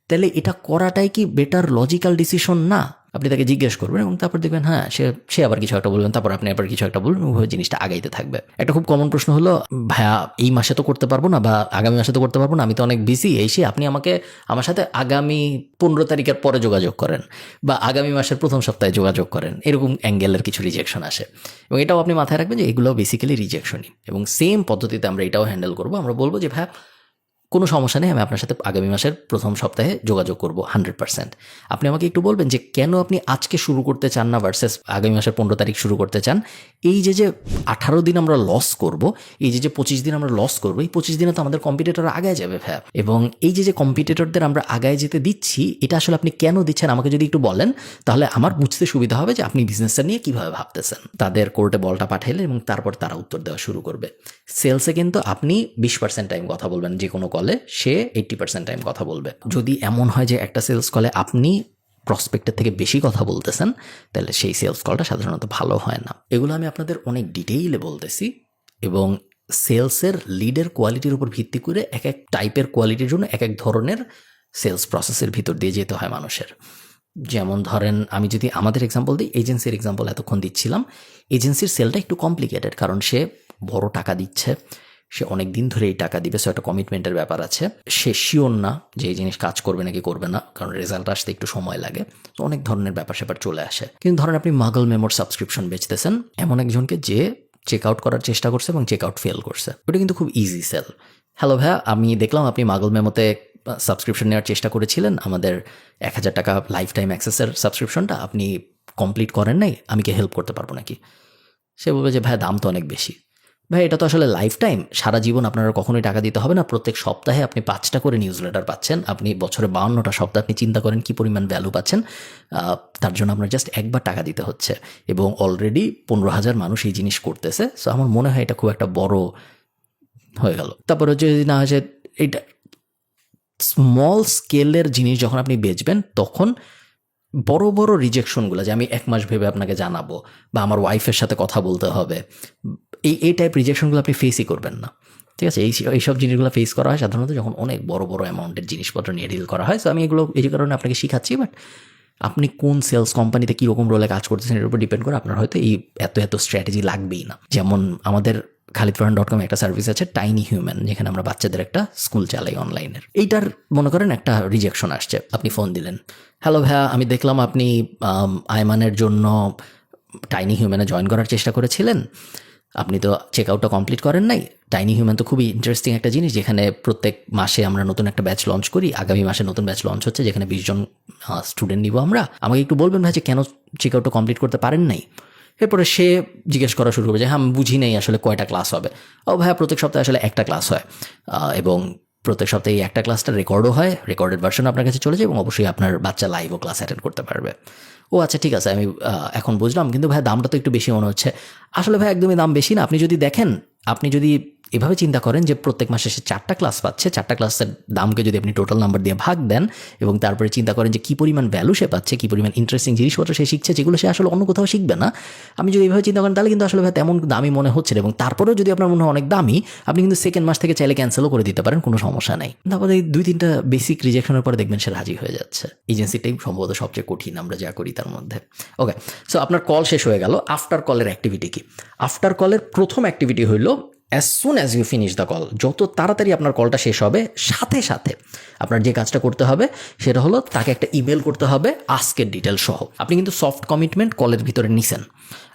তাহলে এটা করাটাই কি বেটার লজিক্যাল ডিসিশন না? আপনি তাকে জিজ্ঞেস করবেন এবং তারপর দেখবেন হ্যাঁ সে আবার কিছু একটা বলবেন, তারপর আপনি আবার কিছু একটা বলবেন, ওইভাবে জিনিসটা আগাইতে থাকবে। একটা খুব কমন প্রশ্ন হলো ভাইয়া এই মাসে তো করতে পারবো না বা আগামী মাসে তো করতে পারবো না, আমি তো অনেক বিজি, আপনি আমাকে আমার সাথে আগামী 15 তারিখের পরে যোগাযোগ করেন বা আগামী মাসের প্রথম সপ্তাহে যোগাযোগ করেন, এরকম অ্যাঙ্গেলের কিছু রিজেকশন আসে। এবং এটাও আপনি মাথায় রাখবেন যে এগুলো বেসিক্যালি রিজেকশনই, এবং সেম পদ্ধতিতে আমরা এটাও হ্যান্ডেল করবো। আমরা বলবো যে ভাইয়া কোনো সমস্যা নেই, আমি আপনার সাথে আগামী মাসের প্রথম সপ্তাহে যোগাযোগ করব 100%। আপনি আমাকে একটু বলবেন যে কেন আপনি আজকে শুরু করতে চান না ভার্সেস আগামী মাসের 15 তারিখ শুরু করতে চান। এই যে 18 দিন আমরা লস করব, এই যে 25 দিন আমরা লস করবো, এই 25 দিনে তো আমাদের কম্পিটিটর আগায় যাবে ভাইয়া। এবং এই যে কম্পিটিটরদের আমরা আগায় যেতে দিচ্ছি, এটা আসলে আপনি কেন দিচ্ছেন আমাকে যদি একটু বলেন, তাহলে আমার বুঝতে সুবিধা হবে যে আপনি বিজনেসটা নিয়ে কীভাবে ভাবতেছেন। তাদের কোর্টে বলটা পাঠাইলেন এবং তারপর তারা উত্তর দেওয়া শুরু করবে। সেলসে কিন্তু আপনি 20% টাইম কথা বলবেন যে কোনো কলে, সে 80% টাইম কথা বলবে। যদি এমন হয় যে একটা সেলস কলে আপনি প্রসপেক্টের থেকে বেশি কথা বলতেছেন, তাহলে সেই সেলস কলটা সাধারণত ভালো হয় না। এগুলো আমি আপনাদের অনেক ডিটেইলে বলতেছি, এবং সেলসের লিডের কোয়ালিটির উপর ভিত্তি করে এক এক টাইপের কোয়ালিটির জন্য এক এক ধরনের সেলস প্রসেসের ভিতর দিয়ে যেতে হয় মানুষের। যেমন ধরেন আমি যদি আমাদের এক্সাম্পল দিই, এজেন্সির এক্সাম্পল এতক্ষণ দিচ্ছিলাম, এজেন্সির সেলটা একটু কমপ্লিকেটেড, কারণ সে বড় টাকা দিচ্ছে, সে অনেক দিন ধরে এই টাকা দিবে, সো একটা কমিটমেন্টের ব্যাপার আছে, সে শিওর না যে এই জিনিস কাজ করবে নাকি করবে না, কারণ রেজাল্ট আসতে একটু সময় লাগে, তো অনেক ধরনের ব্যাপার স্যাপার চলে আসে। কিন্তু ধরেন আপনি মাগল মেমোর সাবস্ক্রিপশন বেচতেছেন এমন একজনকে যে চেক আউট করার চেষ্টা করছে এবং চেক আউট ফেল করছে, ওটা কিন্তু খুব ইজি সেল। হ্যালো ভাইয়া, আমি দেখলাম আপনি মাগল মেমোতে সাবস্ক্রিপশন নেওয়ার চেষ্টা করেছিলেন, আমাদের 1000 টাকা লাইফ টাইম অ্যাক্সেসের সাবস্ক্রিপশনটা আপনি কমপ্লিট করেন নাই, আমি কি হেল্প করতে পারবো নাকি? সে বলবে যে ভাই দাম তো অনেক বেশি। ভাই এটা তো আসলে লাইফ টাইম, সারা জীবন আপনারা কখনোই টাকা দিতে হবে না, প্রত্যেক সপ্তাহে আপনি 5টা করে নিউজ লেটার পাচ্ছেন, আপনি বছরে 52টা সপ্তাহ, আপনি চিন্তা করেন কি পরিমাণ ভ্যালু পাচ্ছেন, তার জন্য আপনার জাস্ট একবার টাকা দিতে হচ্ছে, এবং অলরেডি 15,000 মানুষ এই জিনিস করতেছে। সো আমার মনে হয় এটা খুব একটা বড় হয়ে গেল। তারপরে যদি না হয় যে এইটা স্মল স্কেলের জিনিস যখন আপনি বেচবেন, তখন বড় বড় রিজেকশনগুলো যে আমি 1 মাস ভেবে আপনাকে জানাবো বা আমার ওয়াইফের সাথে কথা বলতে হবে, এই টাইপ রিজেকশনগুলো আপনি ফেসই করবেন না। ঠিক আছে, এইসব জিনিসগুলো ফেস করা হয় সাধারণত যখন অনেক বড় বড় অ্যামাউন্টের জিনিসপত্র নিয়ে ডিল করা হয়। সো আমি এগুলো এই কারণে আপনাকে শিখাচ্ছি, বাট আপনি কোন সেলস কোম্পানিতে কীরকম রোলে কাজ করতেছেন এর উপর ডিপেন্ড করে আপনার হয়তো এই এত স্ট্র্যাটেজি লাগবেই না। যেমন আমাদের khalidfarhan.com একটা সার্ভিস আছে টাইনি হিউম্যান, যেখানে আমরা বাচ্চাদের একটা স্কুল চালাই অনলাইনের। এইটার মনে করেন একটা রিজেকশন আসছে, আপনি ফোন দিলেন, হ্যালো ভাইয়া আমি দেখলাম আপনি আয়মানের জন্য টাইনি হিউম্যানে জয়েন করার চেষ্টা করেছিলেন, আপনি তো চেক আউটটা কমপ্লিট করেন নাই। টাইনি হিউম্যান তো খুবই ইন্টারেস্টিং একটা জিনিস, যেখানে প্রত্যেক মাসে আমরা নতুন একটা ব্যাচ লঞ্চ করি, আগামী মাসে নতুন ব্যাচ লঞ্চ হচ্ছে যেখানে 20 জন স্টুডেন্ট নিব আমরা। আমাকে একটু বলবেন ভাই যে কেন চেক আউটটা কমপ্লিট করতে পারেন নাই? এরপরে সে জিজ্ঞেস করা শুরু করবে যে হ্যাঁ আমি বুঝি নেই আসলে কয়টা ক্লাস হবে। ও ভাইয়া প্রত্যেক সপ্তাহে আসলে একটা ক্লাস হয়, এবং প্রত্যেক সপ্তাহে এই একটা ক্লাসটা রেকর্ডও হয়, রেকর্ডেড ভার্সন আপনার কাছে চলে যায়, এবং অবশ্যই আপনার বাচ্চা লাইভও ক্লাস অ্যাটেন্ড করতে পারবে। ও আচ্ছা ঠিক আছে, আমি এখন বুঝলাম, কিন্তু ভাই দামটা তো একটু বেশি মনে হচ্ছে। আসলে ভাই একদমই দাম বেশি না, আপনি যদি দেখেন আপনি যদি এভাবে চিন্তা করেন যে প্রত্যেক মাসে সে 4টা ক্লাস পাচ্ছে, 4টা ক্লাসের দামকে যদি আপনি টোটাল নাম্বার দিয়ে ভাগ দেন এবং তারপরে চিন্তা করেন যে কী পরিমাণ ভ্যালু সে পাচ্ছে, কী পরিমাণ ইন্টারেস্টিং জিনিসপত্র সে শিখছে, যেগুলো সে আসলে অন্য কোথাও শিখবে না, আমি যদি এইভাবে চিন্তা করেন তাহলে কিন্তু আসলে ভাই তেমন দামি মনে হচ্ছে না। এবং তারপরেও যদি আপনার মনে হয় অনেক দামি, আপনি কিন্তু সেকেন্ড মাস থেকে চাইলে ক্যান্সেলও করে দিতে পারেন, কোনো সমস্যা নেই। তারপরে এই 2-3টা বেসিক রিজেকশনের পরে দেখবেন সে রাজি হয়ে যাচ্ছে। এজেন্সিটাই সম্ভবত সবচেয়ে কঠিন আমরা যা করি তার মধ্যে। ওকে, সো আপনার কল শেষ হয়ে গেল। আফটার কলের অ্যাক্টিভিটি কি? আফটার কলের প্রথম অ্যাক্টিভিটি হইল as soon as you finish the call, যত তাড়াতাড়ি আপনার কলটা শেষ হবে সাথে সাথে আপনার যে কাজটা করতে হবে সেটা হলো তাকে একটা ইমেল করতে হবে আস্কের ডিটেল সহ। আপনি কিন্তু সফট কমিটমেন্ট কলের ভিতরে নিছেন,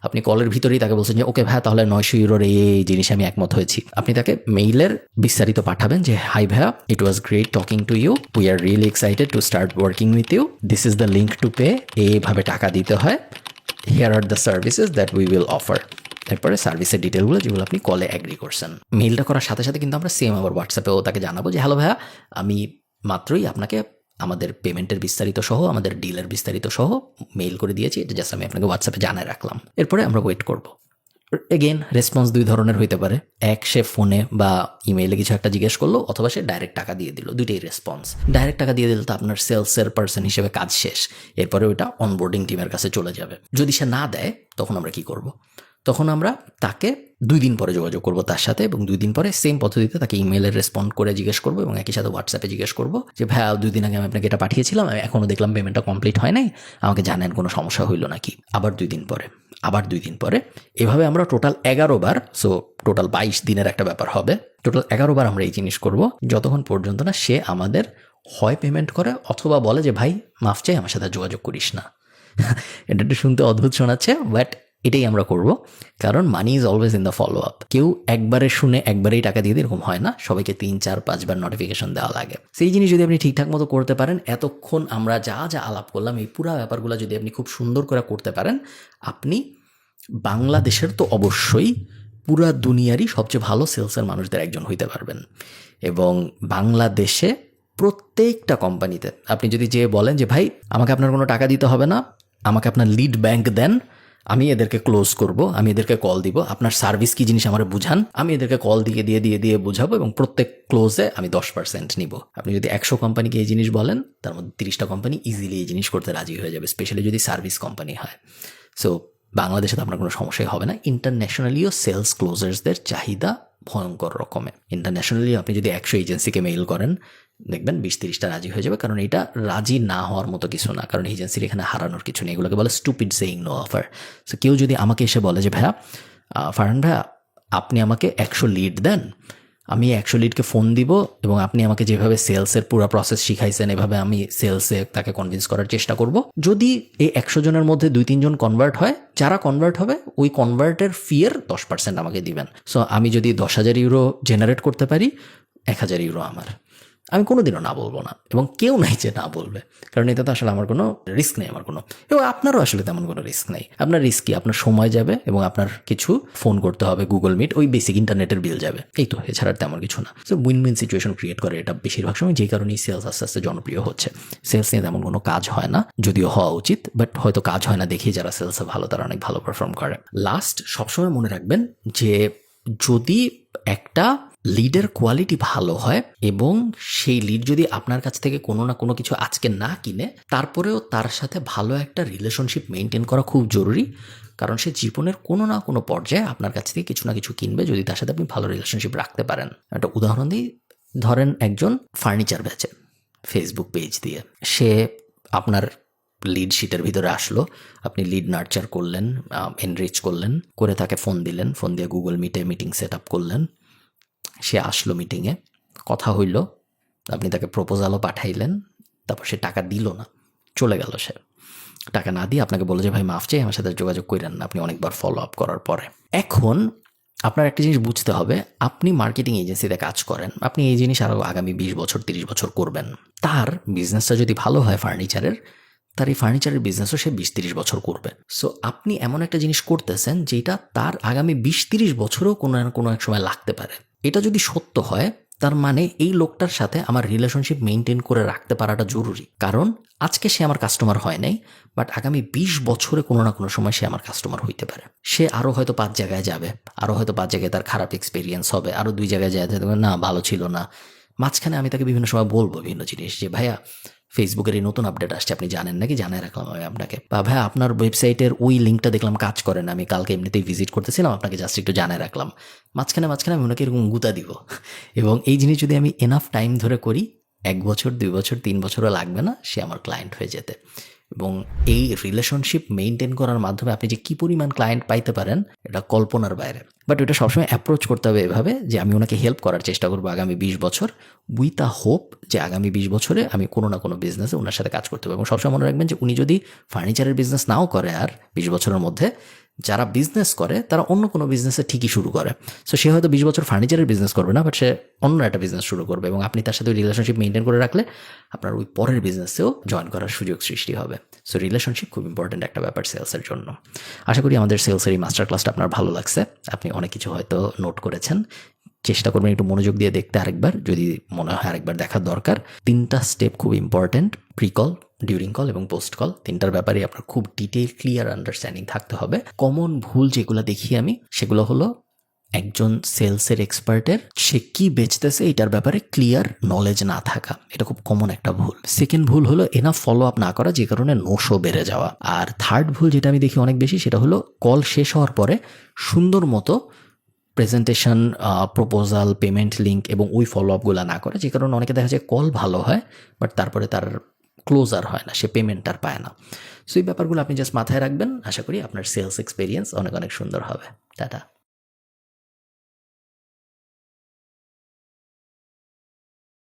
আপনি কলের ভিতরেই তাকে বলছেন যে ওকে ভাইয়া তাহলে 900 ইউরোর এই জিনিসে আমি একমত হয়েছি। আপনি তাকে মেইলের বিস্তারিত পাঠাবেন যে হাই ভাইয়া, it was great talking to you, we are really excited to start working with you, this is the link to pay, এইভাবে টাকা দিতে হয়, here are the services that we will offer. এরপরে সার্ভিসের ডিটেলগুলো যেগুলো আপনি কলে অ্যাগ্রি করছেন। মেইলটা করার সাথে সাথে কিন্তু আমরা সেম আবার হোয়াটসঅ্যাপেও তাকে জানাবো যে হ্যালো ভাইয়া, আমি মাত্রই আপনাকে আমাদের পেমেন্টের বিস্তারিত সহ আমাদের ডিলের বিস্তারিত সহ মেইল করে দিয়েছি, এটা জাস্ট আমি আপনাকে হোয়াটসঅ্যাপে জানাই রাখলাম। এরপরে আমরা ওয়েট করব। এগেইন রেসপন্স 2 ধরনের হইতে পারে, এক সে ফোনে বা ইমেইলে কিছু একটা জিজ্ঞেস করলো, অথবা সে ডাইরেক্ট টাকা দিয়ে দিল। দুইটাই রেসপন্স। ডাইরেক্ট টাকা দিয়ে দিলে তো আপনার সেলসের পার্সন হিসেবে কাজ শেষ, এরপরে ওইটা অনবোর্ডিং টিমের কাছে চলে যাবে। যদি সে না দেয় তখন আমরা কি করব? তখন আমরা তাকে 2 দিন পরে যোগাযোগ করব তার সাথে, এবং 2 দিন পরে সেম পদ্ধতিতে তাকে ইমেইলে রেসপন্ড করে জিজ্ঞেস করবো এবং একই সাথে হোয়াটসঅ্যাপে জিজ্ঞেস করবো যে ভাইয়া 2 দিন আগে আমি আপনাকে এটা পাঠিয়েছিলাম, আমি এখনও দেখলাম পেমেন্টটা কমপ্লিট হয় নাই, আমাকে জানেন কোনো সমস্যা হইল নাকি। আবার 2 দিন পরে, আবার 2 দিন পরে, এভাবে আমরা টোটাল 11 বার, সো টোটাল 22 দিনের একটা ব্যাপার হবে। টোটাল 11 বার আমরা এই জিনিস করব যতক্ষণ পর্যন্ত না সে আমাদের হয় পেমেন্ট করে অথবা বলে যে ভাই মাফ চাই, আমার সাথে যোগাযোগ করিস না। এটা একটু শুনতে অদ্ভুত শোনাচ্ছে, বাট এটাই আমরা করব, কারণ money is always in the follow up. কেউ একবারে শুনে একবারেই টাকা দিয়ে এরকম হয় না, সবাইকে 3-4-5 বার নোটিফিকেশন দেওয়া লাগে। সেই জিনিস যদি আপনি ঠিকঠাক মতো করতে পারেন, এতক্ষণ আমরা যা যা আলাপ করলাম এই পুরো ব্যাপারগুলো যদি আপনি খুব সুন্দর করে করতে পারেন, আপনি বাংলাদেশের তো অবশ্যই পুরা দুনিয়ারই সবচেয়ে ভালো সেলসের মানুষদের একজন হইতে পারবেন। এবং বাংলাদেশে প্রত্যেকটা কোম্পানিতে আপনি যদি যে বলেন যে ভাই আমাকে আপনার কোনো টাকা দিতে হবে না, আমাকে আপনার লিড ব্যাংক দেন, আমি এদেরকে ক্লোজ করব, আমি এদেরকে কল দিব, আপনার সার্ভিস কি জিনিস আমার বুঝান, আমি এদেরকে কল দিয়ে বুঝাবো এবং প্রত্যেক ক্লোজে আমি 10% নিব। আপনি যদি 100 কোম্পানিকে এই জিনিস বলেন, তার মধ্যে 30টা কোম্পানি ইজিলি এই জিনিস করতে রাজি হয়ে যাবে, স্পেশালি যদি সার্ভিস কোম্পানি হয়। সো বাংলাদেশে তো আপনার কোনো সমস্যাই হবে না। ইন্টারন্যাশনালিও সেলস ক্লোজার্সদের চাহিদা ভয়ঙ্কর রকমের। ইন্টারন্যাশনালি আপনি যদি 100 এজেন্সিকে মেইল করেন, দেখবেন 20-30টা রাজি হয়ে যাবে, কারণ এটা রাজি না হওয়ার মতো কিছু না, কারণ এজেন্সির এখানে হারানোর কিছু নেই। এগুলোকে বলে stupid saying no offer. So কেউ যদি আমাকে এসে বলে যে ভাইয়া ফারহান ভাইয়া আপনি আমাকে 100 লিড দেন, আমি 100 লিডকে ফোন দিব এবং আপনি আমাকে যেভাবে সেলসের পুরো প্রসেস শিখাইছেন এভাবে আমি সেলসে তাকে কনভিন্স করার চেষ্টা করব। যদি এই 100 জনের মধ্যে 2-3 জন কনভার্ট হয়, যারা কনভার্ট হবে ওই কনভার্টের ফিয়ের 10% আমাকে দিবেন। সো আমি যদি 10,000 ইউরো জেনারেট করতে পারি, 1,000 ইউরো আমার। আমি কোনোদিনও না বলবো না, এবং কেউ নাই যে না বলবে, কারণ এটা তো আসলে আমার কোনো রিস্ক নেই, আমার কোনো, এবং আপনারও আসলে তেমন কোনো রিস্ক নেই। আপনার রিস্ক কি? আপনার সময় যাবে এবং আপনার কিছু ফোন করতে হবে, গুগল মিট, ওই বেসিক ইন্টারনেটের বিল যাবে, এই তো, এছাড়া তেমন কিছু না। So win win situation create করে এটা বেশিরভাগ সময়, যেই কারণেই সেলস আস্তে আস্তে জনপ্রিয় হচ্ছে। সেলস নিয়ে তেমন কোনো কাজ হয় না, যদিও হওয়া উচিত, বাট হয়তো কাজ হয় না দেখি যারা সেলসে ভালো তারা অনেক ভালো পারফর্ম করে। লাস্ট সবসময় মনে রাখবেন যে যদি একটা লিডের কোয়ালিটি ভালো হয় এবং সেই লিড যদি আপনার কাছ থেকে কোনো না কোনো কিছু আজকে না কিনে, তারপরেও তার সাথে ভালো একটা রিলেশনশিপ মেনটেন করা খুব জরুরি, কারণ সে জীবনের কোনো না কোনো পর্যায়ে আপনার কাছ থেকে কিছু না কিছু কিনবে যদি তার সাথে আপনি ভালো রিলেশনশিপ রাখতে পারেন। একটা উদাহরণ দিই, ধরেন একজন ফার্নিচার বেচে ফেসবুক পেজ দিয়ে, সে আপনার লিড শিটের ভিতরে আসলো, আপনি লিড নার্চার করলেন, এনরিচ করলেন, করে তাকে ফোন দিলেন, ফোন দিয়ে গুগল মিটে মিটিং সেট আপ করলেন, সে আসলো মিটিংয়ে, কথা হইল, আপনি তাকে প্রপোজালও পাঠাইলেন, তারপর সে টাকা দিল না, চলে গেল। সে টাকা না দিয়ে আপনাকে বলে যে ভাই মাফ চাই, আমার সাথে যোগাযোগ করেন না, আপনি অনেকবার ফলো আপ করার পরে। এখন আপনার একটা জিনিস বুঝতে হবে, আপনি মার্কেটিং এজেন্সিতে কাজ করেন, আপনি এই জিনিস আরও আগামী 20 বছর 30 বছর করবেন। তার বিজনেসটা যদি ভালো হয় ফার্নিচারের, তার এই ফার্নিচারের বিজনেসও সে 20-30 বছর করবে। সো আপনি এমন একটা জিনিস করতেছেন যেটা তার আগামী 20-30 বছরেও কোনো না কোনো এক সময় লাগতে পারে। এটা যদি সত্য হয়, তার মানে এই লোকটার সাথে আমার রিলেশনশিপ মেনটেন করে রাখতে পারাটা জরুরি, কারণ আজকে সে আমার কাস্টমার হয় নাই, বাট আগামী 20 বছরে কোনো না কোনো সময় সে আমার কাস্টমার হইতে পারে। সে আরও হয়তো 5 জায়গায় যাবে, আরও হয়তো 5 জায়গায় তার খারাপ এক্সপিরিয়েন্স হবে, আরও 2 জায়গায় যায় না ভালো ছিল না। মাঝখানে আমি তাকে বিভিন্ন সময় বলবো বিভিন্ন জিনিস, যে ভাইয়া ফেসবুকের এই নতুন আপডেট আসছে, আপনি জানেন নাকি? জানাই রাখলাম আমি আপনাকে। বা ভাইয়া আপনার ওয়েবসাইটের ওই লিঙ্কটা দেখলাম কাজ করে না, আমি কালকে এমনিতেই ভিজিট করতেছিলাম, আপনাকে জাস্ট একটু জানাই রাখলাম। মাঝখানে আমি ওনাকে এরকম গুতা দিব, এবং এই জিনিস যদি আমি এনাফ টাইম ধরে করি, 1 বছর 2 বছর 3 বছরও লাগবে না সে আমার ক্লায়েন্ট হয়ে যেতে। এবং এই রিলেশনশিপ মেনটেন করার মাধ্যমে আপনি যে কী পরিমাণ ক্লায়েন্ট পাইতে পারেন এটা কল্পনার বাইরে। বাট এটা সবসময় অ্যাপ্রোচ করতে হবে এভাবে যে আমি ওনাকে হেল্প করার চেষ্টা করবো আগামী 20 বছর, উইথ আ হোপ যে আগামী 20 বছরে আমি কোনো না কোনো বিজনেসে ওনার সাথে কাজ করতে পারবো। এবং সবসময় মনে রাখবেন যে উনি যদি ফার্নিচারের বিজনেস নাও করে আর 20 বছরের মধ্যে, যারা বিজনেস করে তারা অন্য কোনো বিজনেসে ঠিকই শুরু করে। সো সে হয়তো 20 বছর ফার্নিচারের বিজনেস করবে না, বাট সে অন্য একটা বিজনেস শুরু করবে, এবং আপনি তার সাথে রিলেশনশিপ মেনটেন করে রাখলে আপনার ওই পরের বিজনেসেও জয়েন করার সুযোগ সৃষ্টি হবে। সো রিলেশনশিপ খুব ইম্পর্ট্যান্ট একটা ব্যাপার সেলসের জন্য। আশা করি আমাদের সেলসের এই মাস্টার ক্লাসটা আপনার ভালো লাগছে, আপনি অনেক কিছু হয়তো নোট করেছেন। চেষ্টা করবেন একটু মনোযোগ দিয়ে দেখতে আরেকবার, যদি মনে হয় আরেকবার দেখার দরকার। 3টা স্টেপ খুব important, pre call, during call এবং পোস্ট কল। 3টার ব্যাপারে আপনার খুব ডিটেইল ক্লিয়ার আন্ডারস্ট্যান্ডিং থাকতে হবে। কমন ভুল যেগুলো দেখি আমি, সেগুলো হলো একজন সেলসের এক্সপার্টের সে কি বেচতেছে এটার ব্যাপারে ক্লিয়ার নলেজ না থাকা, এটা খুব কমন একটা ভুল। সেকেন্ড ভুল হলো এনাফ ফলো আপ না করা, যে কারণে নো শো বেড়ে যাওয়া। আর থার্ড ভুল যেটা আমি দেখি অনেক বেশি, সেটা হলো কল শেষ হওয়ার পরে সুন্দর মতো প্রেজেন্টেশন, প্রপোজাল, পেমেন্ট লিঙ্ক এবং ওই ফলো আপগুলো না করে, যে কারণে অনেকে দেখা যায় কল ভালো হয় বাট তারপরে তার ক্লোজার হয় না, সে পেমেন্ট আর পায় না। সো এই ব্যাপারগুলো আপনি জাস্ট মাথায় রাখবেন, আশা করি আপনার সেলস এক্সপিরিয়েন্স অনেক অনেক সুন্দর হবে। টাটা।